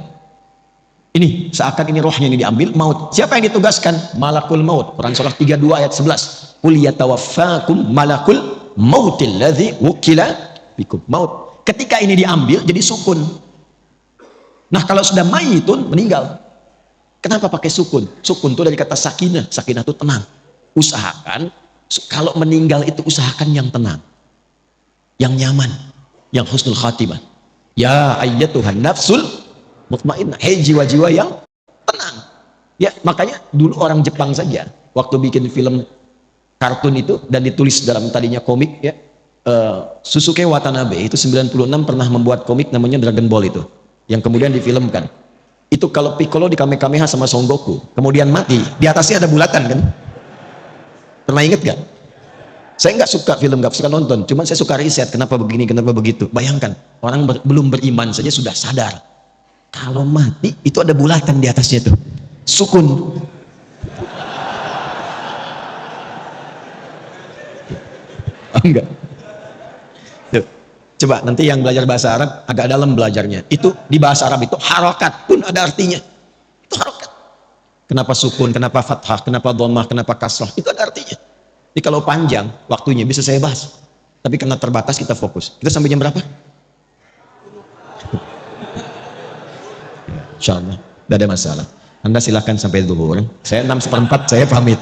Ini seakan ini rohnya ini diambil, maut. Siapa yang ditugaskan? Malakul maut. Quran surah 32 ayat 11. Qul yatawaffakum malakul mautil ladzi wukila bikum. Maut. Ketika ini diambil jadi sukun. Nah, kalau sudah mayitun, meninggal. Kenapa pakai sukun? Sukun itu dari kata sakinah. Sakinah itu tenang. Usahakan kalau meninggal itu usahakan yang tenang, yang nyaman, yang husnul khatimah. Ya ayyatuhan nafsul mutmainnah, hei jiwa-jiwa yang tenang. Ya, makanya dulu orang Jepang saja waktu bikin film kartun itu dan ditulis dalam tadinya komik ya, Susuke Watanabe itu 96 pernah membuat komik namanya Dragon Ball itu, yang kemudian difilmkan. Itu kalau Piccolo di Kamehameha sama Son Goku, kemudian mati, di atasnya ada bulatan kan? Pernah inget gak? Saya nggak suka film, nggak suka nonton, cuman saya suka riset kenapa begini, kenapa begitu. Bayangkan, orang belum beriman saja sudah sadar kalau mati itu ada bulatan di atasnya tuh, sukun. Oh, enggak. Tuh. Coba nanti yang belajar bahasa Arab agak dalam belajarnya, itu di bahasa Arab itu harokat pun ada artinya. Itu harokat. Kenapa sukun, kenapa fathah, kenapa dhammah, kenapa kasrah, itu ada artinya. Jadi kalau panjang waktunya bisa saya bahas, tapi karena terbatas kita fokus. Kita sampai jam berapa? Insyaallah tidak ada masalah. Anda silahkan sampai zuhur. Saya 6:04 saya pamit.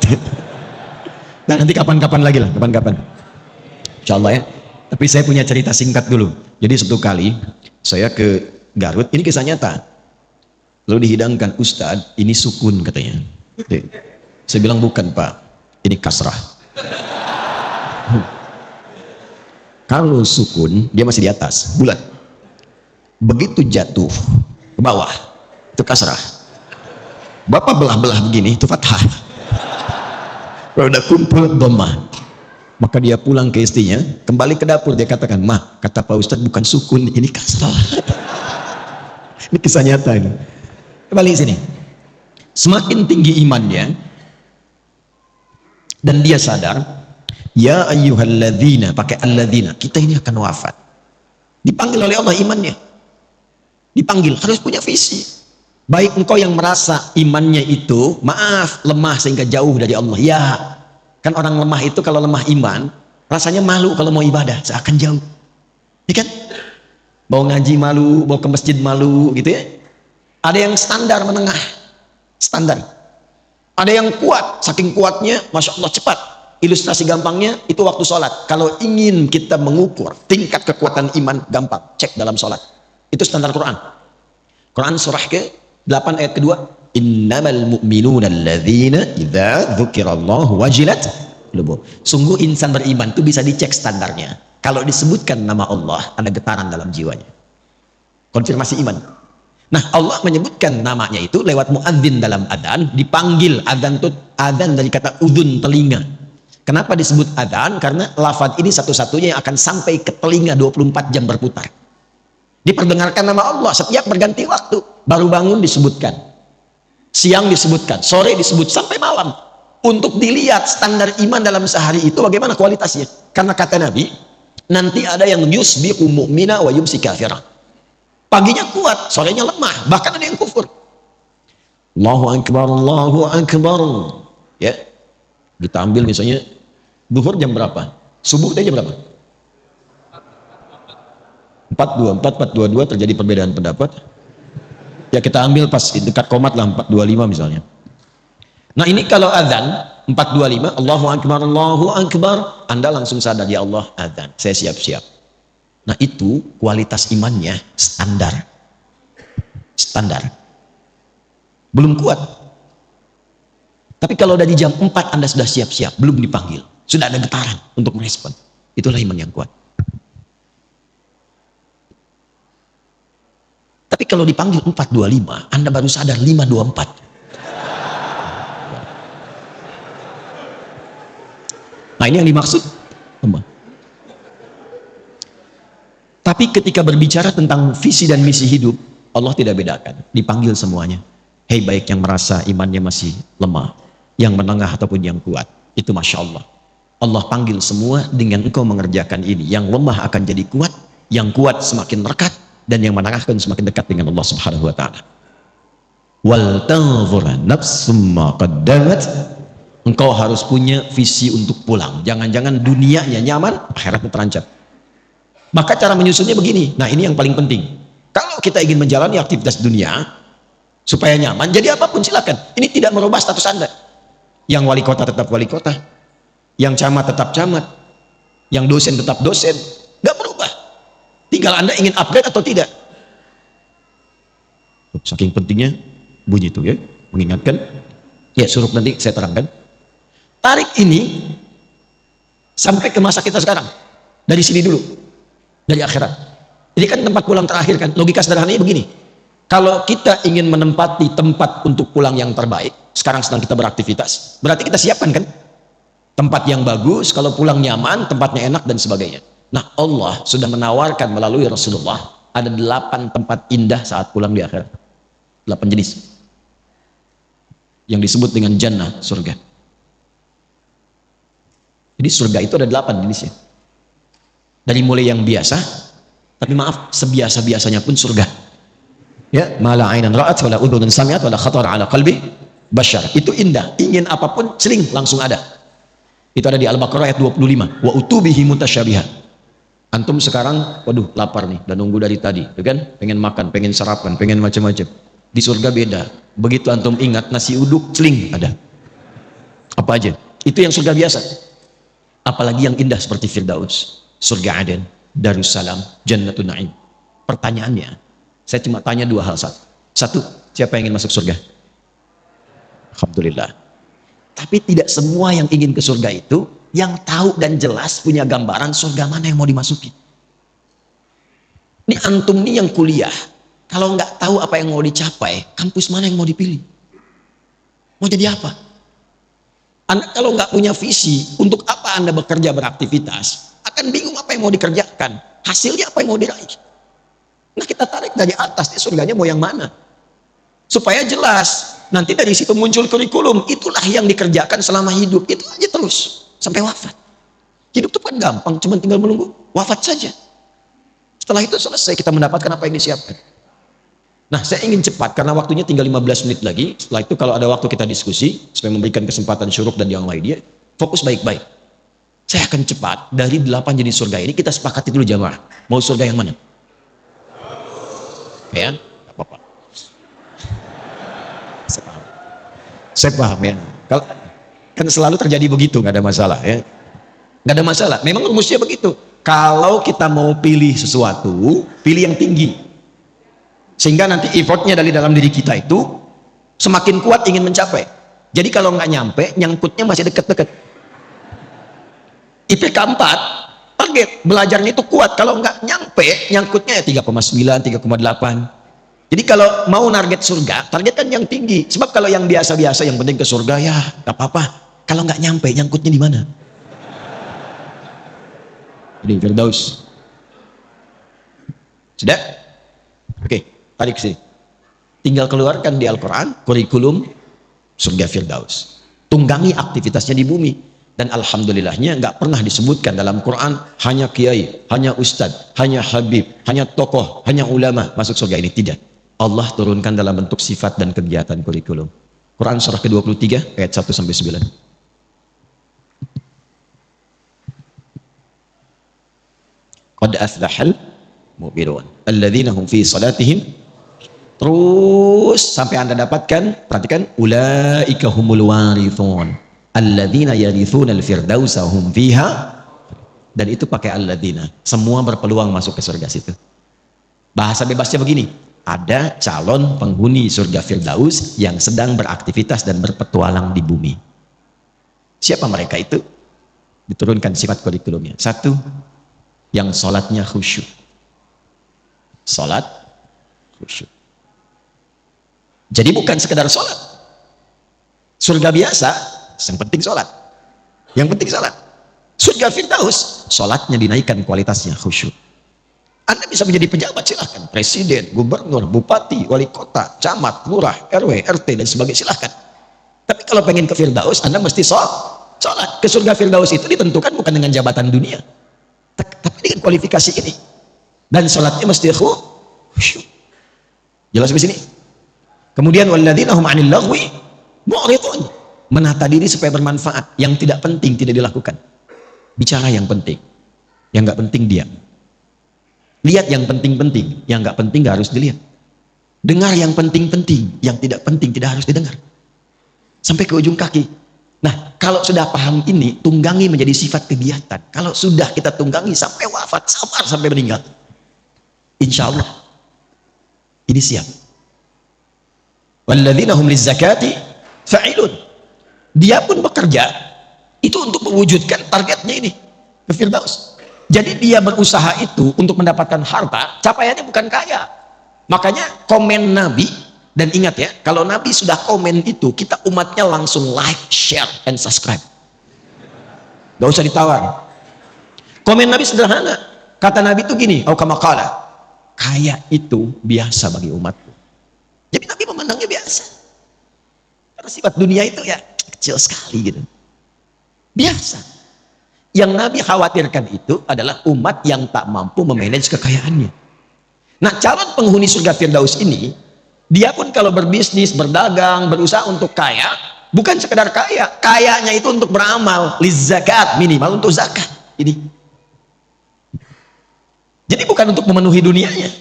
Nah, nanti kapan-kapan lagi lah, kapan-kapan. Insyaallah ya. Tapi saya punya cerita singkat dulu. Jadi suatu kali saya ke Garut, ini kisah nyata. Lalu dihidangkan, Ustadz ini sukun katanya. Saya bilang bukan Pak, ini kasrah. Kalau sukun, dia masih di atas, bulat. Begitu jatuh ke bawah, itu kasrah. Bapak belah-belah begini, itu fathah. Kalau udah kumpul dhammah, maka dia pulang ke istrinya, kembali ke dapur, dia katakan, "Ma, kata Pak Ustadz bukan sukun, ini kasrah." Ini kisah nyata ini. Kembali sini. Semakin tinggi imannya, dan dia sadar, ya ayyuhalladzina, pakai alladzina, kita ini akan wafat. Dipanggil oleh Allah imannya. Dipanggil, harus punya visi. Baik engkau yang merasa imannya itu, maaf, lemah sehingga jauh dari Allah. Ya, kan orang lemah itu kalau lemah iman, rasanya malu kalau mau ibadah, seakan jauh. Ya kan? Mau ngaji malu, mau ke masjid malu, gitu ya. Ada yang standar menengah, standar. Ada yang kuat, saking kuatnya, Masya Allah cepat. Ilustrasi gampangnya, itu waktu sholat. Kalau ingin kita mengukur tingkat kekuatan iman, gampang, cek dalam sholat. Itu standar Quran. Quran surah ke-8 ayat kedua. Innamal mu'minuna alladzina idza dzukirallahu wajilat qulubuhum. Sungguh insan beriman itu bisa dicek standarnya. Kalau disebutkan nama Allah, ada getaran dalam jiwanya. Konfirmasi iman. Nah, Allah menyebutkan namanya itu lewat muadzin dalam adzan, dipanggil. Adzan itu adzan dari kata udhun, telinga. Kenapa disebut adzan? Karena lafaz ini satu-satunya yang akan sampai ke telinga 24 jam berputar. Diperdengarkan nama Allah setiap berganti waktu. Baru bangun disebutkan, siang disebutkan, sore disebut, sampai malam. Untuk dilihat standar iman dalam sehari itu bagaimana kualitasnya. Karena kata Nabi, nanti ada yang yusbiqu mu'mina wa yumsi kafirah. Paginya kuat, sorenya lemah, bahkan ada yang kufur. Allahu akbar, Allahu akbar. Ya, kita ambil misalnya duhur jam berapa? Subuh jam berapa? 4.22 terjadi perbedaan pendapat. Ya kita ambil pas dekat komat lah 4.25 misalnya. Nah ini kalau adzan 4.25, Allahu akbar, Allahu akbar, Anda langsung sadar, ya Allah adzan, saya siap-siap. Nah itu kualitas imannya standar. Standar. Belum kuat. Tapi kalau dari jam 4 Anda sudah siap-siap, belum dipanggil, sudah ada getaran untuk merespon. Itulah iman yang kuat. Tapi kalau dipanggil 4.25, Anda baru sadar 5.24. Nah ini yang dimaksud. Tapi ketika berbicara tentang visi dan misi hidup, Allah tidak bedakan. Dipanggil semuanya. Hei baik yang merasa imannya masih lemah, yang menengah ataupun yang kuat. Itu Masya Allah. Allah panggil semua dengan engkau mengerjakan ini. Yang lemah akan jadi kuat, yang kuat semakin rekat, dan yang menengah akan semakin dekat dengan Allah Subhanahu wa taala. Wal tanzur nafsum ma qaddamat. Engkau harus punya visi untuk pulang. Jangan-jangan dunianya nyaman, akhiratnya terancam. Maka cara menyusunnya begini. Nah, ini yang paling penting. Kalau kita ingin menjalani aktivitas dunia supaya nyaman, jadi apapun silakan. Ini tidak merubah status Anda. Yang wali kota tetap wali kota, yang camat tetap camat, yang dosen tetap dosen. Gak berubah. Tinggal Anda ingin upgrade atau tidak. Saking pentingnya bunyi itu ya, mengingatkan. Ya, suruh nanti saya terangkan. Tarik ini sampai ke masa kita sekarang. Dari sini dulu, dari akhirat. Ini kan tempat pulang terakhir kan. Logika sederhananya begini. Kalau kita ingin menempati tempat untuk pulang yang terbaik, sekarang sedang kita beraktivitas, berarti kita siapkan kan tempat yang bagus, kalau pulang nyaman, tempatnya enak dan sebagainya. Nah, Allah sudah menawarkan melalui Rasulullah ada 8 tempat indah saat pulang di akhirat. 8 jenis yang disebut dengan jannah, surga. Jadi surga itu ada 8 jenisnya. Dari mulai yang biasa, tapi maaf, sebiasa-biasanya pun surga. Ya, mala ainan ra'at wala udhunun sami'at wala khatar ala qalbi bashar. Itu indah, ingin apapun sering langsung ada. Itu ada di Al-Baqarah ayat 25. Wa utubihi mutasyabiha. Antum sekarang, waduh lapar nih, dan nunggu dari tadi, ya kan? Pengen makan, pengen sarapan, pengen macam-macam. Di surga beda. Begitu antum ingat nasi uduk, celing ada. Apa aja? Itu yang surga biasa. Apalagi yang indah seperti Firdaus, surga Aden, Darussalam, Jannatun Na'im. Pertanyaannya, saya cuma tanya 2 hal. Satu, siapa yang ingin masuk surga? Alhamdulillah. Tapi tidak semua yang ingin ke surga itu yang tahu dan jelas punya gambaran surga mana yang mau dimasuki. Ini antum nih yang kuliah, kalau nggak tahu apa yang mau dicapai, kampus mana yang mau dipilih? Mau jadi apa? Anda kalau nggak punya visi, untuk apa Anda bekerja beraktivitas, akan bingung apa yang mau dikerjakan, hasilnya apa yang mau diraih. Nah kita tarik dari atas, nih surganya mau yang mana? Supaya jelas, nanti dari situ muncul kurikulum, itulah yang dikerjakan selama hidup, itu aja terus, sampai wafat. Hidup itu kan gampang, cuma tinggal menunggu wafat saja. Setelah itu selesai kita mendapatkan apa yang disiapkan. Nah saya ingin cepat karena waktunya tinggal 15 menit lagi. Setelah itu kalau ada waktu kita diskusi supaya memberikan kesempatan Syuruk dan yang lainnya, fokus baik-baik. Saya akan cepat dari 8 jenis surga ini kita sepakati dulu jamaah. Mau surga yang mana? Ya, nggak apa-apa. Saya paham ya. Kalau kan selalu terjadi begitu, nggak ada masalah ya. Nggak ada masalah. Memang rumusnya begitu. Kalau kita mau pilih sesuatu, pilih yang tinggi. Sehingga nanti effortnya dari dalam diri kita itu semakin kuat ingin mencapai. Jadi kalau nggak nyampe, nyangkutnya masih deket-deket. IPK 4, target belajarnya itu kuat. Kalau nggak nyampe, nyangkutnya ya 3,9, 3,8. Jadi kalau mau target surga, targetkan yang tinggi. Sebab kalau yang biasa-biasa, yang penting ke surga ya nggak apa-apa. Kalau nggak nyampe, nyangkutnya di mana? Di Firdaus. Sudah? Oke, tarik ke sini. Tinggal keluarkan di Al-Quran kurikulum surga Firdaus. Tunggangi aktivitasnya di bumi. Dan alhamdulillahnya nggak pernah disebutkan dalam Quran hanya kiai, hanya ustadz, hanya habib, hanya tokoh, hanya ulama masuk surga ini. Tidak. Allah turunkan dalam bentuk sifat dan kegiatan kurikulum. Quran surah ke-23 ayat 1 sampai 9. Qad aflahal mu'minun alladzina hum fi salatihim, terus sampai Anda dapatkan, perhatikan, ulaika humul warithun alladzina yarithuna al-firdausa hum fiha, dan itu pakai alladzina, semua berpeluang masuk ke surga situ. Bahasa bebasnya begini, ada calon penghuni surga Firdaus yang sedang beraktivitas dan berpetualang di bumi. Siapa mereka itu? Diturunkan sifat kurikulumnya. Satu, yang sholatnya khusyuk. Sholat khusyuk. Jadi bukan sekedar sholat. Surga biasa, yang penting sholat. Yang penting sholat. Surga Firdaus, sholatnya dinaikkan kualitasnya khusyuk. Anda bisa menjadi pejabat, silahkan. Presiden, gubernur, bupati, wali kota, camat, lurah, RW, RT, dan sebagainya, silahkan. Tapi kalau pengen ke Firdaus, Anda mesti sholat. Ke surga Firdaus itu ditentukan bukan dengan jabatan dunia, tapi dengan kualifikasi ini. Dan sholatnya mesti khusyuk. Jelas di sini? Kemudian walladzina hum 'anil laghwi mu'ridun, menata diri supaya bermanfaat. Yang tidak penting tidak dilakukan. Bicara yang penting, yang nggak penting diam. Lihat yang penting-penting, yang nggak penting nggak harus dilihat. Dengar yang penting-penting, yang tidak penting tidak harus didengar. Sampai ke ujung kaki. Nah, kalau sudah paham ini, tunggangi menjadi sifat kegiatan. Kalau sudah kita tunggangi sampai wafat, sabar sampai meninggal, insya Allah ini siap. Walladzina hum lizzakati fa'ilun. Dia pun bekerja itu untuk mewujudkan targetnya ini ke Firdaus. Jadi dia berusaha itu untuk mendapatkan harta, capaiannya bukan kaya. Makanya komen Nabi, dan ingat ya, kalau Nabi sudah komen itu, kita umatnya langsung like, share, and subscribe. Gak usah ditawar. Komen Nabi sederhana. Kata Nabi itu gini, au kama qala, kaya itu biasa bagi umatku. Jadi Nabi memandangnya biasa. Karena sifat dunia itu ya kecil sekali gitu. Biasa. Yang Nabi khawatirkan itu adalah umat yang tak mampu memanage kekayaannya. Nah, calon penghuni surga Firdaus ini, dia pun kalau berbisnis, berdagang, berusaha untuk kaya, bukan sekedar kaya, kayanya itu untuk beramal, lizakat, minimal untuk zakat. Ini. Jadi bukan untuk memenuhi dunianya.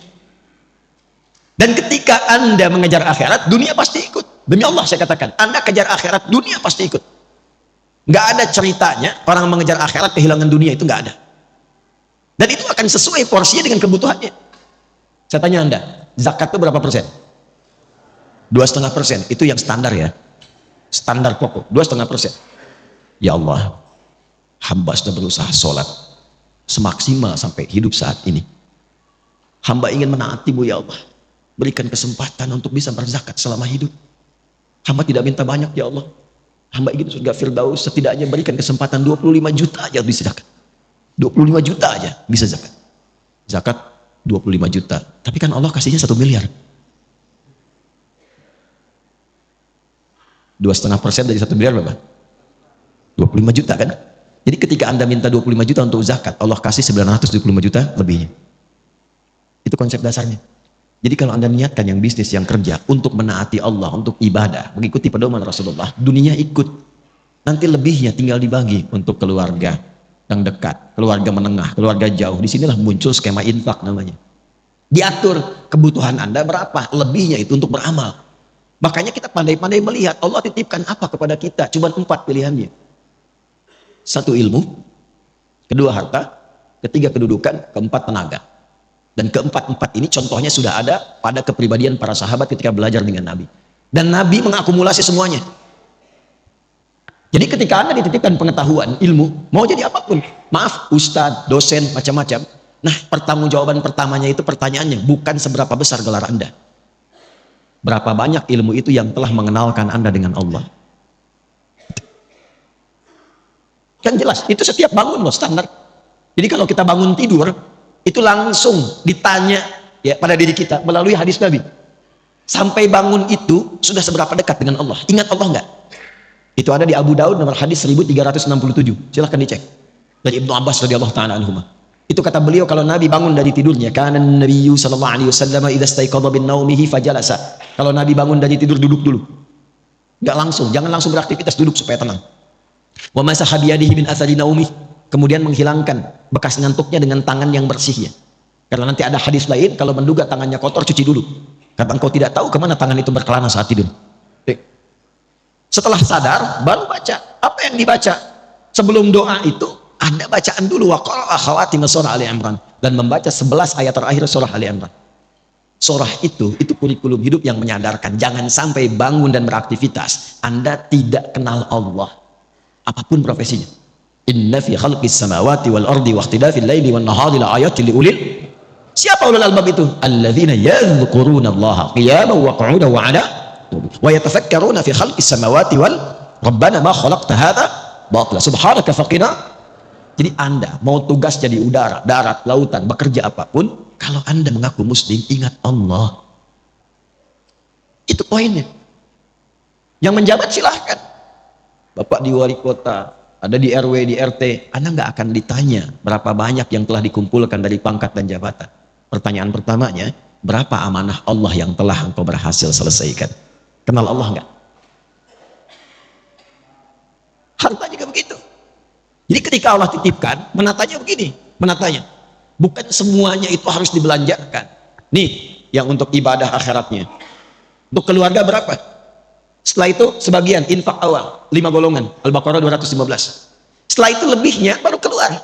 Dan ketika Anda mengejar akhirat, dunia pasti ikut. Demi Allah saya katakan, Anda kejar akhirat, dunia pasti ikut. Nggak ada ceritanya orang mengejar akhirat kehilangan dunia, itu nggak ada. Dan itu akan sesuai porsinya dengan kebutuhannya. Saya tanya Anda, zakat itu berapa persen? 2,5%, itu yang standar ya. standar pokok 2,5%. Ya Allah, hamba sudah berusaha sholat semaksimal sampai hidup saat ini. Hamba ingin menaati-Mu ya Allah. Berikan kesempatan untuk bisa berzakat selama hidup. Hamba tidak minta banyak ya Allah. Hamba ingin surga Firdaus, setidaknya berikan kesempatan 25 juta aja bisa zakat. 25 juta aja bisa zakat. Zakat 25 juta. Tapi kan Allah kasihnya 1 miliar. 2,5% dari 1 miliar berapa? 25 juta kan? Jadi ketika Anda minta 25 juta untuk zakat, Allah kasih 925 juta lebihnya. Itu konsep dasarnya. Jadi kalau Anda niatkan yang bisnis, yang kerja untuk menaati Allah, untuk ibadah, mengikuti pedoman Rasulullah, dunia ikut. Nanti lebihnya tinggal dibagi untuk keluarga yang dekat, keluarga menengah, keluarga jauh. Disinilah muncul skema infak namanya. Diatur kebutuhan Anda berapa, lebihnya itu untuk beramal. Makanya kita pandai-pandai melihat Allah titipkan apa kepada kita. Cuma 4 pilihannya. 1 ilmu, 2 harta, 3 kedudukan, 4 tenaga. Dan keempat ini contohnya sudah ada pada kepribadian para sahabat ketika belajar dengan Nabi. Dan Nabi mengakumulasi semuanya. Jadi ketika Anda dititipkan pengetahuan, ilmu, mau jadi apapun, maaf, ustadz, dosen, macam-macam. Nah, pertanggungjawaban pertamanya itu pertanyaannya, bukan seberapa besar gelar Anda. Berapa banyak ilmu itu yang telah mengenalkan Anda dengan Allah. Kan jelas, itu setiap bangun loh standar. Jadi kalau kita bangun tidur, itu langsung ditanya ya pada diri kita melalui hadis Nabi. Sampai bangun itu sudah seberapa dekat dengan Allah? Ingat Allah enggak? Itu ada di Abu Daud nomor hadis 1367. Silahkan dicek. Dari Ibnu Abbas radhiyallahu taala anhuma. Itu kata beliau kalau Nabi bangun dari tidurnya, kana Nabiyyu sallallahu alaihi wasallam idza istaiqadha min naumihi fajalasa. Kalau Nabi bangun dari tidur duduk dulu. Enggak langsung, jangan langsung beraktivitas, duduk supaya tenang. Wa masaha biyadihi min athari naumih. Kemudian menghilangkan bekas ngantuknya dengan tangan yang bersih ya. Karena nanti ada hadis lain, kalau menduga tangannya kotor, cuci dulu. Karena engkau tidak tahu kemana tangan itu berkelana saat tidur. Setelah sadar, baru baca. Apa yang dibaca? Sebelum doa itu, Anda bacaan dulu. Wa qara'a khawatim surah Ali Imran. Dan membaca 11 ayat terakhir surah Ali Imran. Surah itu kurikulum hidup yang menyadarkan. Jangan sampai bangun dan beraktivitas, Anda tidak kenal Allah. Apapun profesinya. Inna fi khalqis samawati wal ardi wa ikhtilafil laili wan nahari la ayatin liulil. Siapa ulul albab itu? Alladzina yadhkuruna Allaha qiyaman wa qu'udan wa 'ala wa yatafakkaruna fi khalqis samawati wal rabbana ma khalaqta hadza batila subhanaka faqina. Jadi Anda mau tugas jadi udara, darat, lautan, bekerja apapun, kalau Anda mengaku muslim, ingat Allah. Itu poinnya. Yang menjabat silahkan. Bapak di wali kota, ada di RW, di RT, Anda nggak akan ditanya berapa banyak yang telah dikumpulkan dari pangkat dan jabatan. Pertanyaan pertamanya, berapa amanah Allah yang telah engkau berhasil selesaikan? Kenal Allah nggak? Harta juga begitu. Jadi ketika Allah titipkan, menatanya begini, menatanya. Bukan semuanya itu harus dibelanjakan. Nih, yang untuk ibadah akhiratnya. Untuk keluarga berapa? Setelah itu sebagian infak awal 5 golongan Al-Baqarah 215. Setelah itu lebihnya baru keluar.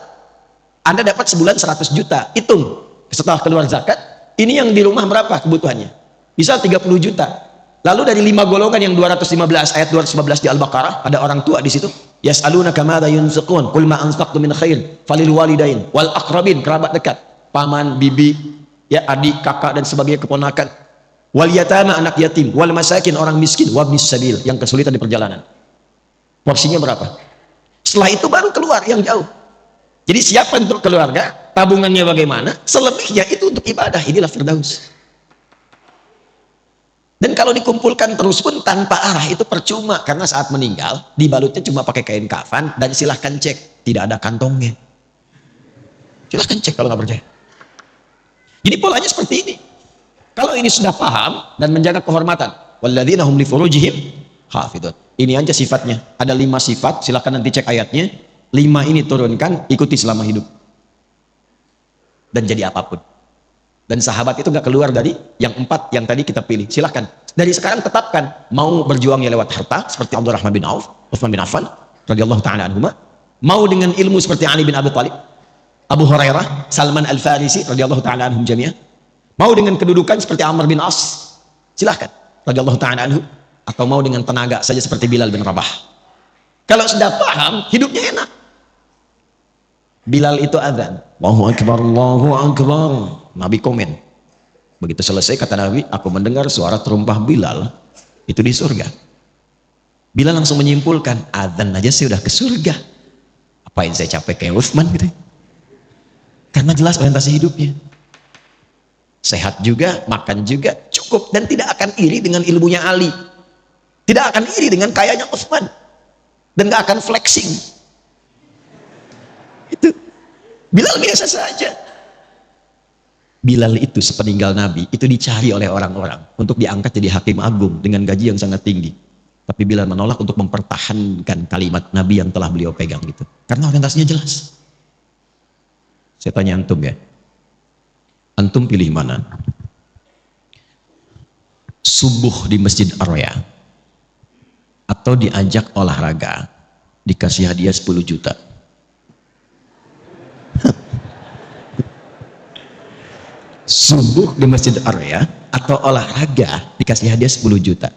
Anda dapat sebulan 100 juta. Hitung setelah keluar zakat, ini yang di rumah berapa kebutuhannya? Bisa 30 juta. Lalu dari 5 golongan yang 215 ayat 215 di Al-Baqarah, ada orang tua di situ. Yas'alunaka madza yunfiqun qul ma anfaqtum min khair falil walidain wal aqrabin, kerabat dekat, paman, bibi, ya adik, kakak dan sebagainya, keponakan. Wal yatama, anak yatim, wal masakin, orang miskin, wabnis sabil, yang kesulitan di perjalanan. Porsinya berapa? Setelah itu baru keluar yang jauh. Jadi siapa untuk keluarga, tabungannya bagaimana, selebihnya itu untuk ibadah. Inilah Firdaus. Dan kalau dikumpulkan terus pun tanpa arah itu percuma, karena saat meninggal dibalutnya cuma pakai kain kafan dan silahkan cek, tidak ada kantongnya. Silahkan cek kalau nggak percaya. Jadi polanya seperti ini. Kalau ini sudah paham dan menjaga kehormatan, walladzina hum li furujihim hafidun. Ini aja sifatnya. Ada 5 sifat, silakan nanti cek ayatnya. 5 ini turunkan, ikuti selama hidup. Dan jadi apapun. Dan sahabat itu nggak keluar dari yang 4 yang tadi kita pilih. Silahkan. Dari sekarang tetapkan, mau berjuangnya lewat harta seperti Abdurrahman bin Auf, Utsman bin Affan radhiyallahu taala anhuma, mau dengan ilmu seperti Ali bin Abi Thalib, Abu Hurairah, Salman Al-Farisi radhiyallahu taala anhum jami'an. Mau dengan kedudukan seperti Amr bin As, silahkan, radhiyallahu ta'ala anhu. atau mau dengan tenaga saja seperti Bilal bin Rabah. Kalau sudah paham, hidupnya enak. Bilal itu azan, Allahu Akbar, Allahu Akbar. Nabi komen. Begitu selesai kata Nabi, aku mendengar suara terumpah Bilal itu di surga. Bilal langsung menyimpulkan, azan aja sih udah ke surga. Apain saya capek kayak Utsman gitu. Karena jelas orientasi hidupnya. Sehat juga, makan juga, cukup, dan tidak akan iri dengan ilmunya Ali. Tidak akan iri dengan kayanya Utsman. Dan gak akan flexing. Itu. Bilal biasa saja. Bilal itu sepeninggal Nabi, itu dicari oleh orang-orang untuk diangkat jadi hakim agung dengan gaji yang sangat tinggi. Tapi Bilal menolak untuk mempertahankan kalimat Nabi yang telah beliau pegang gitu. Karena orientasinya jelas. Saya tanya antum ya. Antum pilih mana? Subuh di Masjid Ar-Raya atau diajak olahraga dikasih hadiah 10 juta? Subuh di Masjid Ar-Raya atau olahraga dikasih hadiah 10 juta?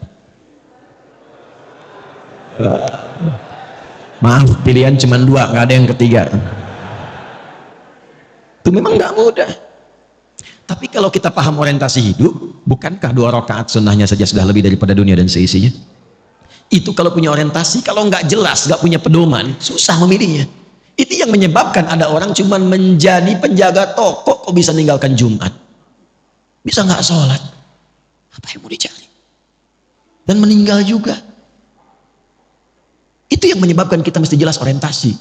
Maaf, pilihan cuma 2, nggak ada yang ketiga. Itu memang nggak mudah. Tapi kalau kita paham orientasi hidup, bukankah 2 rakaat sunnahnya saja sudah lebih daripada dunia dan seisinya? Itu kalau punya orientasi, kalau nggak jelas, nggak punya pedoman, susah memilihnya. Itu yang menyebabkan ada orang cuma menjadi penjaga toko, kok bisa meninggalkan Jumat, bisa nggak sholat, apa yang mau dicari, dan meninggal juga. Itu yang menyebabkan kita mesti jelas orientasi.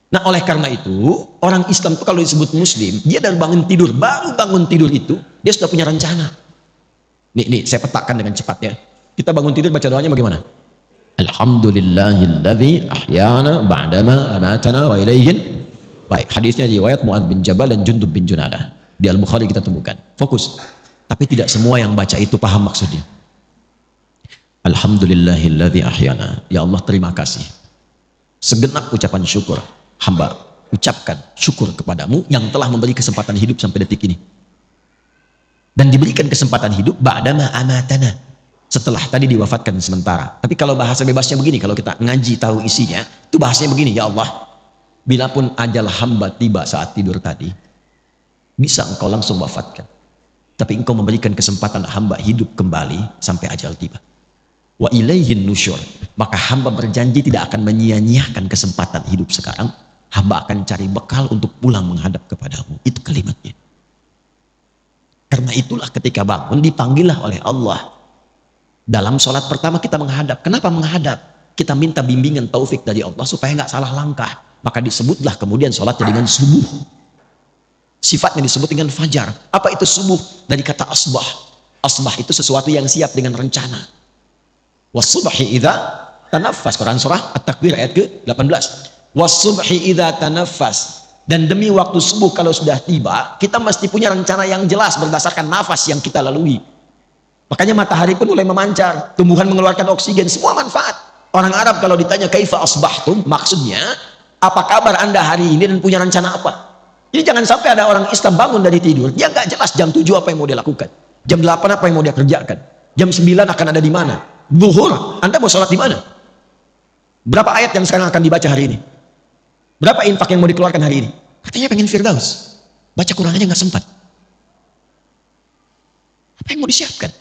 Nah, oleh karena itu, orang Islam itu kalau disebut muslim, dia dari bangun tidur, baru bangun tidur itu, dia sudah punya rencana. Nih, saya petakan dengan cepat ya. Kita bangun tidur baca doanya bagaimana? Alhamdulillahilladzi ahyana ba'dama amatana wa ilaihin. Baik, hadisnya riwayat Mu'adz bin Jabal dan Jundub bin Junadah. Di Al-Bukhari kita temukan. Fokus. Tapi tidak semua yang baca itu paham maksudnya. Alhamdulillahilladzi ahyana. Ya Allah, terima kasih. Segenap ucapan syukur hamba ucapkan syukur kepadamu yang telah memberi kesempatan hidup sampai detik ini, dan diberikan kesempatan hidup ba'dama amatana, setelah tadi diwafatkan sementara. Tapi kalau bahasa bebasnya begini, kalau kita ngaji tahu isinya, itu bahasanya begini, ya Allah, bila pun ajal hamba tiba saat tidur tadi, bisa engkau langsung wafatkan, tapi engkau memberikan kesempatan hamba hidup kembali sampai ajal tiba. Wa ilaihin nusyur, maka hamba berjanji tidak akan menyia-nyiakan kesempatan hidup sekarang. Hamba akan cari bekal untuk pulang menghadap kepadamu. Itu kalimatnya. Karena itulah ketika bangun dipanggillah oleh Allah. Dalam sholat pertama kita menghadap. Kenapa menghadap? Kita minta bimbingan taufik dari Allah supaya nggak salah langkah. Maka disebutlah kemudian sholatnya dengan subuh. Sifatnya disebut dengan fajar. Apa itu subuh? Dari kata asbah. Asbah itu sesuatu yang siap dengan rencana. Wasubhi idza tanaffas. Quran surah At-Takwir ayat ke-18. Wasubhi idza tanaffas. Dan demi waktu subuh kalau sudah tiba, kita mesti punya rencana yang jelas berdasarkan nafas yang kita lalui. Makanya matahari pun mulai memancar, tumbuhan mengeluarkan oksigen, semua manfaat. Orang Arab kalau ditanya kaifa asbahtum, maksudnya apa kabar anda hari ini dan punya rencana apa. Jadi jangan sampai ada orang Islam bangun dari tidur, dia nggak jelas jam 7 apa yang mau dia lakukan, jam 8 apa yang mau dia kerjakan, jam 9 akan ada di mana, zuhur anda mau sholat di mana, berapa ayat yang sekarang akan dibaca hari ini, berapa infak yang mau dikeluarkan hari ini. Katanya pengen firdaus, baca Quran aja nggak sempat. Apa yang mau disiapkan?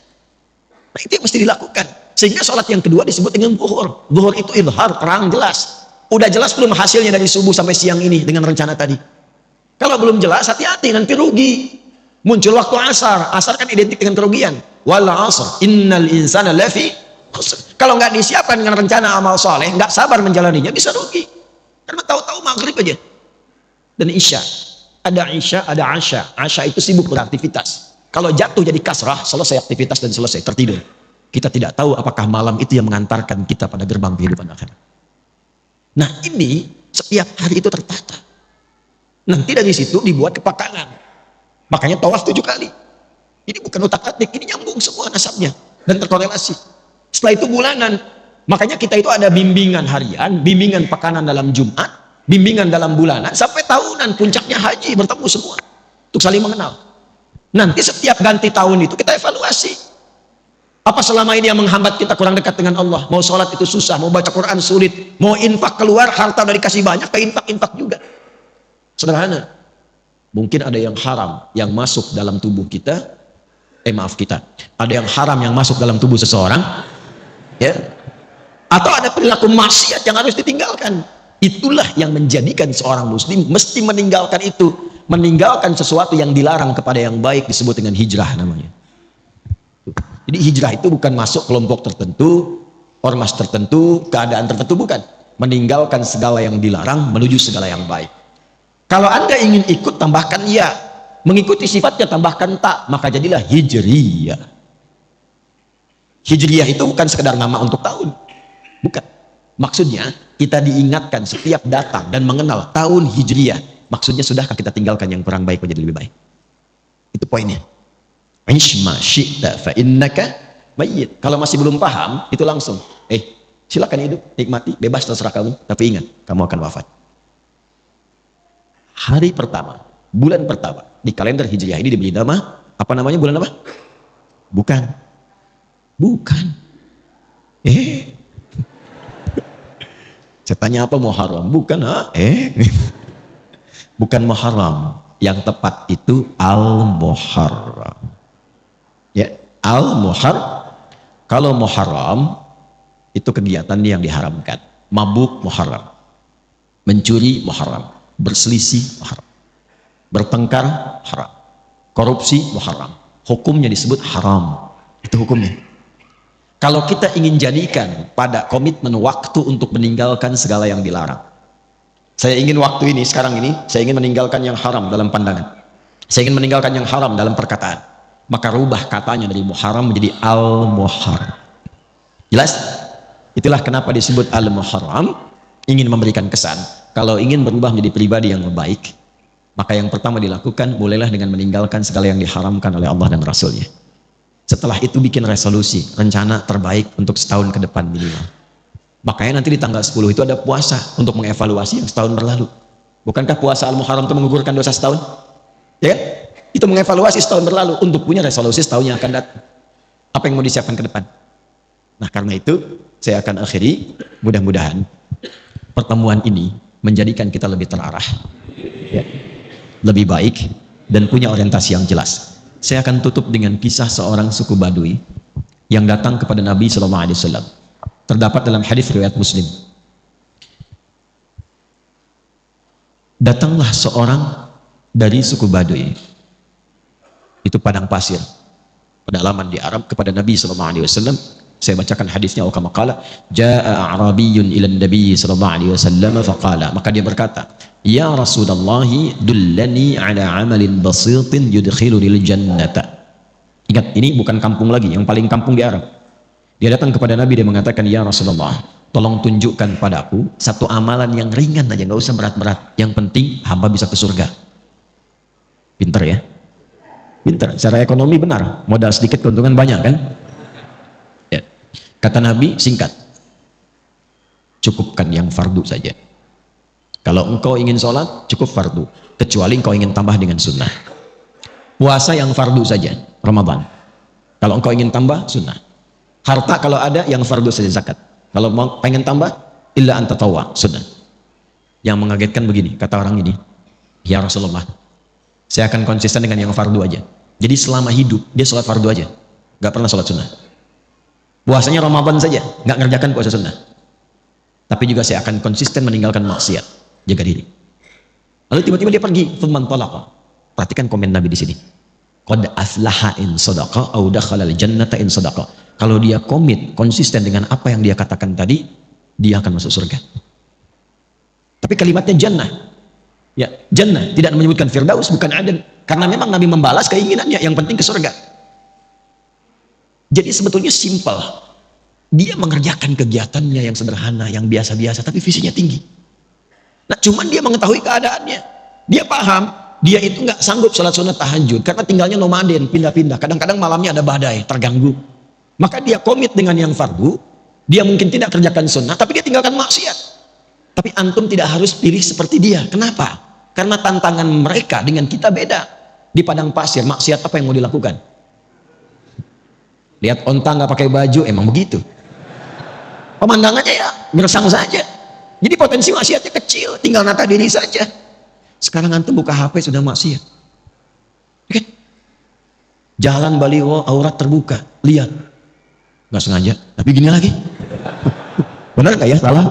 Nah, itu yang mesti dilakukan. Sehingga sholat yang kedua disebut dengan zuhur. Zuhur itu idhar, terang, jelas. Udah jelas belum hasilnya dari subuh sampai siang ini dengan rencana tadi? Kalau belum jelas, hati-hati, nanti rugi. Muncul waktu asar. Asar kan identik dengan kerugian. Wal asr, innal insana lafi khusr. Kalau nggak disiapkan dengan rencana amal soleh, nggak sabar menjalaninya, bisa rugi. Karena tahu-tahu maghrib aja. Dan isya. Ada isya, ada asya. Asya itu sibuk beraktivitas. Kalau jatuh jadi kasrah, selesai aktivitas dan selesai, tertidur. Kita tidak tahu apakah malam itu yang mengantarkan kita pada gerbang kehidupan akhirat. Nah, ini setiap hari itu tertata. Nanti dari situ dibuat kepakanan. Makanya tawaf 7 kali. Ini bukan utak-atik, ini nyambung semua nasabnya dan terkorelasi. Setelah itu bulanan. Makanya kita itu ada bimbingan harian, bimbingan pekanan dalam Jumat, bimbingan dalam bulanan, sampai tahunan, puncaknya haji, bertemu semua untuk saling mengenal. Nanti setiap ganti tahun itu kita evaluasi. Apa selama ini yang menghambat kita kurang dekat dengan Allah? Mau sholat itu susah, mau baca Quran sulit, mau infak keluar, harta udah dikasih banyak, ke infak juga. Sederhana. Mungkin ada yang haram yang masuk dalam tubuh kita, ada yang haram yang masuk dalam tubuh seseorang, ya. Atau ada perilaku maksiat yang harus ditinggalkan. Itulah yang menjadikan seorang muslim mesti meninggalkan itu. Meninggalkan sesuatu yang dilarang kepada yang baik disebut dengan hijrah namanya. Jadi hijrah itu bukan masuk kelompok tertentu, ormas tertentu, keadaan tertentu, bukan. Meninggalkan segala yang dilarang menuju segala yang baik. Kalau Anda ingin ikut, tambahkan ya. Mengikuti sifatnya, tambahkan tak. Maka jadilah hijriyah. Hijriyah itu bukan sekedar nama untuk tahun. Bukan. Maksudnya, kita diingatkan setiap datang dan mengenal tahun hijriyah. Maksudnya, sudahkah kita tinggalkan yang kurang baik menjadi lebih baik? Itu poinnya. Ishma syi'ta fa innaka mayyit. Kalau masih belum paham, itu langsung. Silakan hidup, nikmati, bebas terserah kamu. Tapi ingat, kamu akan wafat. Hari pertama, bulan pertama di kalender hijriah ini diberi nama apa namanya? Bulan apa? Bukan. Saya tanya apa? Muharram. Bukan. Bukan Muharram. Yang tepat itu Al-Muharram. Ya, Al-Muharram. Kalau Muharram itu kegiatan yang diharamkan. Mabuk Muharram. Mencuri Muharram. Berselisih Muharram. Bertengkar haram. Korupsi Muharram. Hukumnya disebut haram. Itu hukumnya. Kalau kita ingin jadikan pada komitmen waktu untuk meninggalkan segala yang dilarang. Saya ingin waktu ini, sekarang ini, saya ingin meninggalkan yang haram dalam pandangan. Saya ingin meninggalkan yang haram dalam perkataan. Maka rubah katanya dari Muharram menjadi Al-Muharram. Jelas? Itulah kenapa disebut Al-Muharram. Ingin memberikan kesan. Kalau ingin berubah menjadi pribadi yang baik, maka yang pertama dilakukan, mulailah dengan meninggalkan segala yang diharamkan oleh Allah dan Rasulnya. Setelah itu bikin resolusi, rencana terbaik untuk setahun ke depan minimal. Makanya nanti di tanggal 10 itu ada puasa untuk mengevaluasi yang setahun berlalu. Bukankah puasa Al-Muharram itu menggugurkan dosa setahun? Ya kan? Itu mengevaluasi setahun berlalu untuk punya resolusi setahun yang akan datang. Apa yang mau disiapkan ke depan? Nah, karena itu saya akan akhiri, mudah-mudahan pertemuan ini menjadikan kita lebih terarah, ya, lebih baik, dan punya orientasi yang jelas. Saya akan tutup dengan kisah seorang suku Badui yang datang kepada Nabi SAW. Terdapat dalam hadis riwayat Muslim. Datanglah seorang dari suku Badui, itu padang pasir, pedalaman di Arab, kepada Nabi SAW. Saya bacakan hadisnya. Kama qala, jaa a'rabiyyun ila Nabi SAW faqala, maka dia berkata, ya Rasulullah, dullani ala amalin basitin yudkhilunil jannata. Ingat, ini bukan kampung lagi, yang paling kampung di Arab. Dia datang kepada Nabi, dia mengatakan, ya Rasulullah, tolong tunjukkan padaku satu amalan yang ringan aja, nggak usah berat-berat, yang penting hamba bisa ke surga. Pinter ya? Pinter, secara ekonomi benar, modal sedikit keuntungan banyak kan? Ya. Kata Nabi, singkat, cukupkan yang fardu saja. Kalau engkau ingin sholat, cukup fardu, kecuali engkau ingin tambah dengan sunnah. Puasa yang fardu saja, Ramadan. Kalau engkau ingin tambah, sunnah. Harta kalau ada, yang fardu saja, zakat. Kalau mau pengen tambah, illa anta tawwa, sunnah. Yang mengagetkan begini, kata orang ini, ya Rasulullah, saya akan konsisten dengan yang fardu aja. Jadi selama hidup, dia sholat fardu aja, gak pernah sholat sunnah. Puasanya Ramadan saja, gak ngerjakan puasa sunnah. Tapi juga saya akan konsisten meninggalkan maksiat, jaga diri. Lalu tiba-tiba dia pergi, thumman talaqa. Perhatikan komen Nabi di sini. Qad aflaha in sadaqa au dakhala al-jannata in sadaqa. Kalau dia komit, konsisten dengan apa yang dia katakan tadi, dia akan masuk surga. Tapi kalimatnya jannah. Ya, jannah, tidak menyebutkan firdaus, bukan aden. Karena memang Nabi membalas keinginannya, yang penting ke surga. Jadi sebetulnya simpel. Dia mengerjakan kegiatannya yang sederhana, yang biasa-biasa, tapi visinya tinggi. Nah, cuman dia mengetahui keadaannya. Dia paham, dia itu nggak sanggup sholat sunat tahajud, karena tinggalnya nomaden, pindah-pindah. Kadang-kadang malamnya ada badai, terganggu. Maka dia komit dengan yang fardu, dia mungkin tidak kerjakan sunnah, tapi dia tinggalkan maksiat. Tapi antum tidak harus pilih seperti dia. Kenapa? Karena tantangan mereka dengan kita beda. Di padang pasir, maksiat apa yang mau dilakukan? Lihat onta nggak pakai baju, emang begitu. Pemandangannya ya gersang saja. Jadi potensi maksiatnya kecil, tinggal nata diri saja. Sekarang antum buka HP sudah maksiat. Oke? Jalan baliho aurat terbuka, lihat. Nggak sengaja, tapi gini lagi. Benar nggak ya? Salah.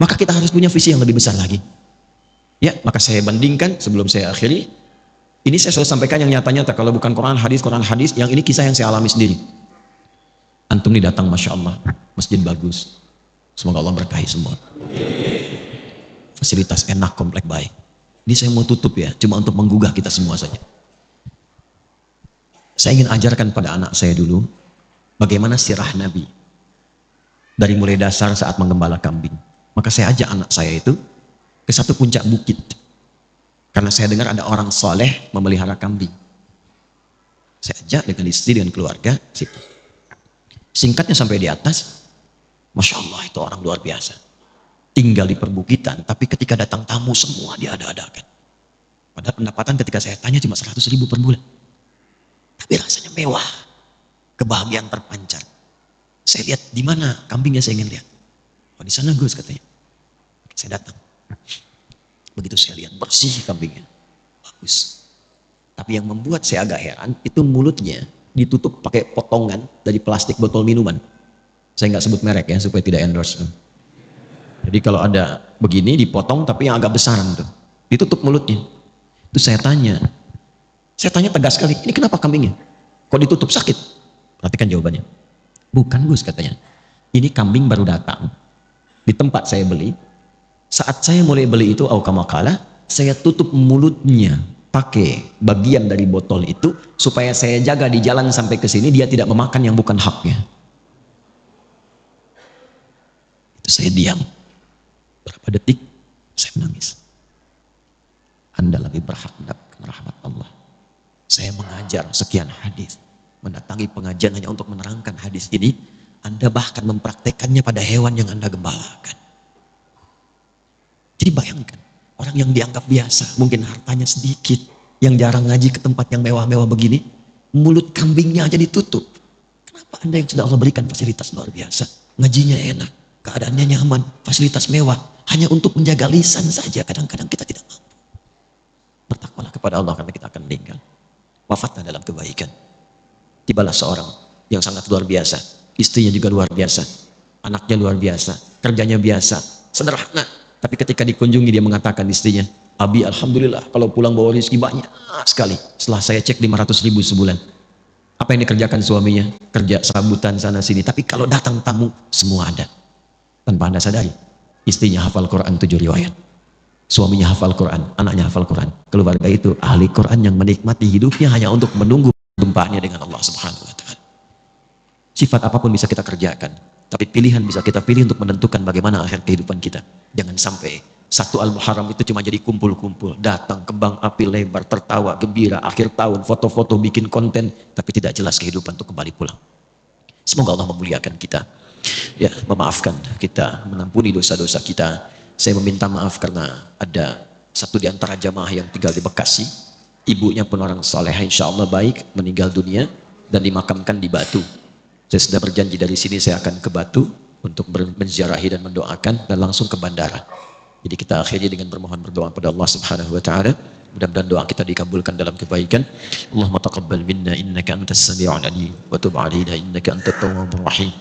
Maka kita harus punya visi yang lebih besar lagi. Ya, maka saya bandingkan sebelum saya akhiri. Ini saya sudah sampaikan yang nyata-nyata. Kalau bukan Quran hadis, yang ini kisah yang saya alami sendiri. Antum nih datang, Masya Allah, masjid bagus. Semoga Allah berkahi semua. Fasilitas enak, komplek baik. Ini saya mau tutup ya, cuma untuk menggugah kita semua saja. Saya ingin ajarkan pada anak saya dulu, bagaimana sirah Nabi. Dari mulai dasar saat menggembala kambing. Maka saya ajak anak saya itu ke satu puncak bukit. Karena saya dengar ada orang soleh memelihara kambing. Saya ajak dengan istri, dengan keluarga. Singkatnya sampai di atas, Masya Allah itu orang luar biasa. Tinggal di perbukitan, tapi ketika datang tamu semua diada-adakan. Padahal pendapatan ketika saya tanya cuma 100.000 per bulan. Tapi rasanya mewah. Kebahagiaan terpancar. Saya lihat di mana kambingnya, saya ingin lihat. Oh di sana Gus katanya. Saya datang. Begitu saya lihat bersih kambingnya. Bagus. Tapi yang membuat saya agak heran itu mulutnya ditutup pakai potongan dari plastik botol minuman. Saya nggak sebut merek ya supaya tidak endorse. Jadi kalau ada begini dipotong tapi yang agak besaran tuh. Ditutup mulutnya. Itu saya tanya. Saya tanya tegas sekali, ini kenapa kambingnya? Kok ditutup sakit? Perhatikan jawabannya. Bukan Gus katanya. Ini kambing baru datang. Di tempat saya beli. Saat saya mulai beli itu, aukamakala, saya tutup mulutnya pakai bagian dari botol itu supaya saya jaga di jalan sampai ke sini dia tidak memakan yang bukan haknya. Itu saya diam. Berapa detik saya menangis. Anda lebih berhak mendapatkan rahmat Allah. Saya mengajar sekian hadis, mendatangi pengajian hanya untuk menerangkan hadis ini. Anda bahkan mempraktekannya pada hewan yang Anda gembalakan. Jadi bayangkan, orang yang dianggap biasa, mungkin hartanya sedikit, yang jarang ngaji ke tempat yang mewah-mewah begini, mulut kambingnya aja ditutup. Kenapa Anda yang sudah Allah berikan fasilitas luar biasa, ngajinya enak, keadaannya nyaman, fasilitas mewah, hanya untuk menjaga lisan saja, kadang-kadang kita tidak mampu. Bertakwalah kepada Allah karena kita akan meninggal. Wafatlah dalam kebaikan. Tibalah seorang yang sangat luar biasa, istrinya juga luar biasa, anaknya luar biasa, kerjanya biasa, sederhana. Tapi ketika dikunjungi dia mengatakan istrinya, Abi alhamdulillah kalau pulang bawa rezeki banyak sekali. Setelah saya cek 500.000 sebulan. Apa yang dikerjakan suaminya? Kerja sambutan sana sini. Tapi kalau datang tamu semua ada. Tanpa Anda sadari, istrinya hafal Quran 7 riwayat. Suaminya hafal Quran, anaknya hafal Quran. Keluarga itu ahli Quran yang menikmati hidupnya hanya untuk menunggu jumpaannya dengan Allah Subhanahu wa taala. Sifat apapun bisa kita kerjakan, tapi pilihan bisa kita pilih untuk menentukan bagaimana akhir kehidupan kita. Jangan sampai satu Al-Muharram itu cuma jadi kumpul-kumpul, datang kembang api lebar, tertawa, gembira, akhir tahun, foto-foto, bikin konten, tapi tidak jelas kehidupan untuk kembali pulang. Semoga Allah memuliakan kita, ya, memaafkan kita, mengampuni dosa-dosa kita. Saya meminta maaf karena ada satu di antara jamaah yang tinggal di Bekasi, ibunya pun orang saleh, insya Allah baik, meninggal dunia dan dimakamkan di Batu. Saya sudah berjanji dari sini saya akan ke Batu untuk menziarahi dan mendoakan dan langsung ke bandara. Jadi kita akhiri dengan bermohon berdoa pada Allah Subhanahu wa taala. Mudah-mudahan doa kita dikabulkan dalam kebaikan. Allahumma taqabbal minna innaka antas sami'ul alim wa tub 'alaina innaka antat tawwabur rahim.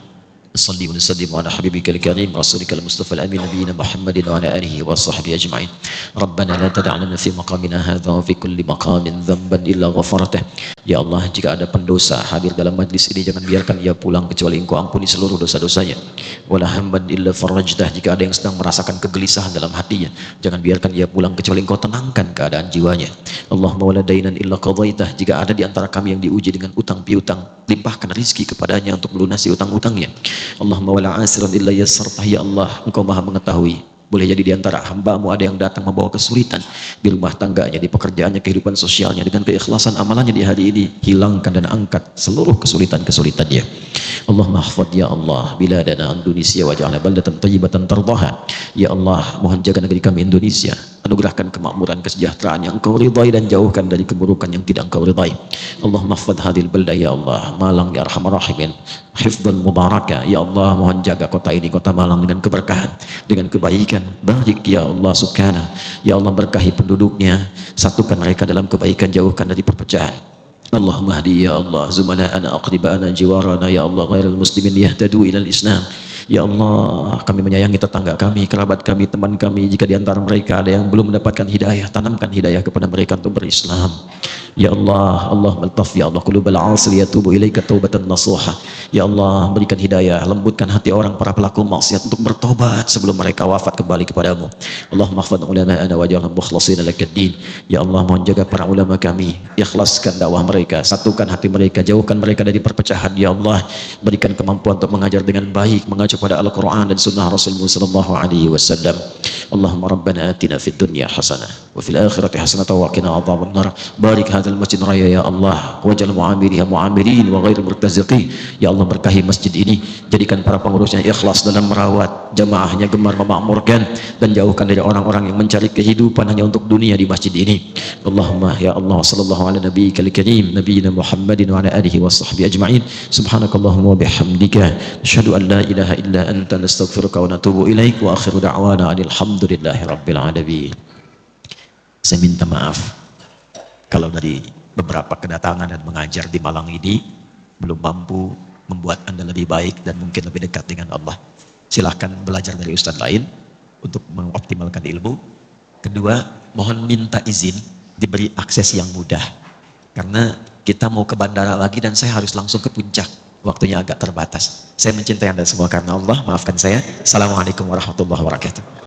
صلي ونسلم على حبيبك الكريم رسولك المصطفى الامين نبينا محمد وعلى اله وصحبه اجمعين. ربنا لا تدع لنا في مقامنا هذا وفي كل مقام ذنبا الا غفرته. Ya Allah, jika ada pendosa hadir dalam majlis ini, jangan biarkan ia pulang kecuali Engkau ampuni seluruh dosa-dosanya. Wala hamban illa farajtah, jika ada yang sedang merasakan kegelisahan dalam hatinya, jangan biarkan ia pulang kecuali Engkau tenangkan keadaan jiwanya. Allahumma wala dainan illa qadaitah, jika ada di antara kami yang diuji dengan utang piutang, limpahkan rizki kepadanya untuk melunasi utang-utangnya. Allahumma wala asiran illa yassartah, ya Allah, Engkau maha mengetahui. Boleh jadi di antara hamba-Mu ada yang datang membawa kesulitan di rumah tangganya, di pekerjaannya, kehidupan sosialnya. Dengan keikhlasan amalannya di hari ini, hilangkan dan angkat seluruh kesulitan-kesulitannya. Allahumma hafadh ya Allah biladana Indonesia waj'alna baldatan thayyibatan tardaha. Ya Allah, mohon jaga negeri kami Indonesia, anugerahkan kemakmuran, kesejahteraan yang Engkau ridai dan jauhkan dari keburukan yang tidak Engkau ridai. Allahumma hafadh hadhil baldah ya Allah, Malang ya arhamar rahimin, hifdzan mubaraka ya Allah. Mohon jaga kota ini, kota Malang, dengan keberkahan, dengan kebaikan. Barik ya Allah subhanahu, ya Allah berkahi penduduknya, satukan mereka dalam kebaikan, jauhkan dari perpecahan. Allahumma hadi ya Allah zumala'ana aqriba'ana jiwarana ya Allah ghairul muslimin yahtadu ilal Islam. Ya Allah, kami menyayangi tetangga kami, kerabat kami, teman kami. Jika di antara mereka ada yang belum mendapatkan hidayah, tanamkan hidayah kepada mereka untuk berislam. Ya Allah, Allahumma altaf ya Allah qulubal 'asi yatubu ilaika taubatan nasuha. Ya Allah, berikan hidayah, lembutkan hati orang para pelaku maksiat untuk bertobat sebelum mereka wafat kembali kepadamu. Allahumma hafadh ulama'ana waj'alhum mukhlashina lakad-din. Ya Allah, mohon jaga para ulama kami, ikhlaskan dakwah mereka, satukan hati mereka, jauhkan mereka dari perpecahan. Ya Allah, berikan kemampuan untuk mengajar dengan baik, mengajar kepada Al-Quran dan Sunnah Rasulullah sallallahu alaihi wasallam. Allahumma rabbana atina fid dunya hasanah wa fil akhirati hasanah wa qina adzabannar. Barik hadzal masjid raya ya Allah, waj'al mu'amiriha mu'amirin wa ghairu murtaziqin. Ya Allah, berkahi masjid ini, jadikan para pengurusnya ikhlas dalam merawat, jamaahnya gemar memakmurkan, dan jauhkan dari orang-orang yang mencari kehidupan hanya untuk dunia di masjid ini. Allahumma ya Allah sallallahu ala nabiyyikal karim nabiyina Muhammadin wa ala alihi wa sahbihi ajma'in. Subhanakallahumma wa bihamdika asyhadu an la ilaha illa anta nastaghfiruka wa natubu ilaik wa akhiru da'wana alhamdulillahi rabbil alamin. Saya minta maaf kalau dari beberapa kedatangan dan mengajar di Malang ini belum mampu membuat Anda lebih baik dan mungkin lebih dekat dengan Allah. Silahkan belajar dari ustadz lain untuk mengoptimalkan ilmu. Kedua, mohon minta izin diberi akses yang mudah, karena kita mau ke bandara lagi dan saya harus langsung ke puncak, waktunya agak terbatas. Saya mencintai Anda semua karena Allah, maafkan saya. Assalamualaikum warahmatullahi wabarakatuh.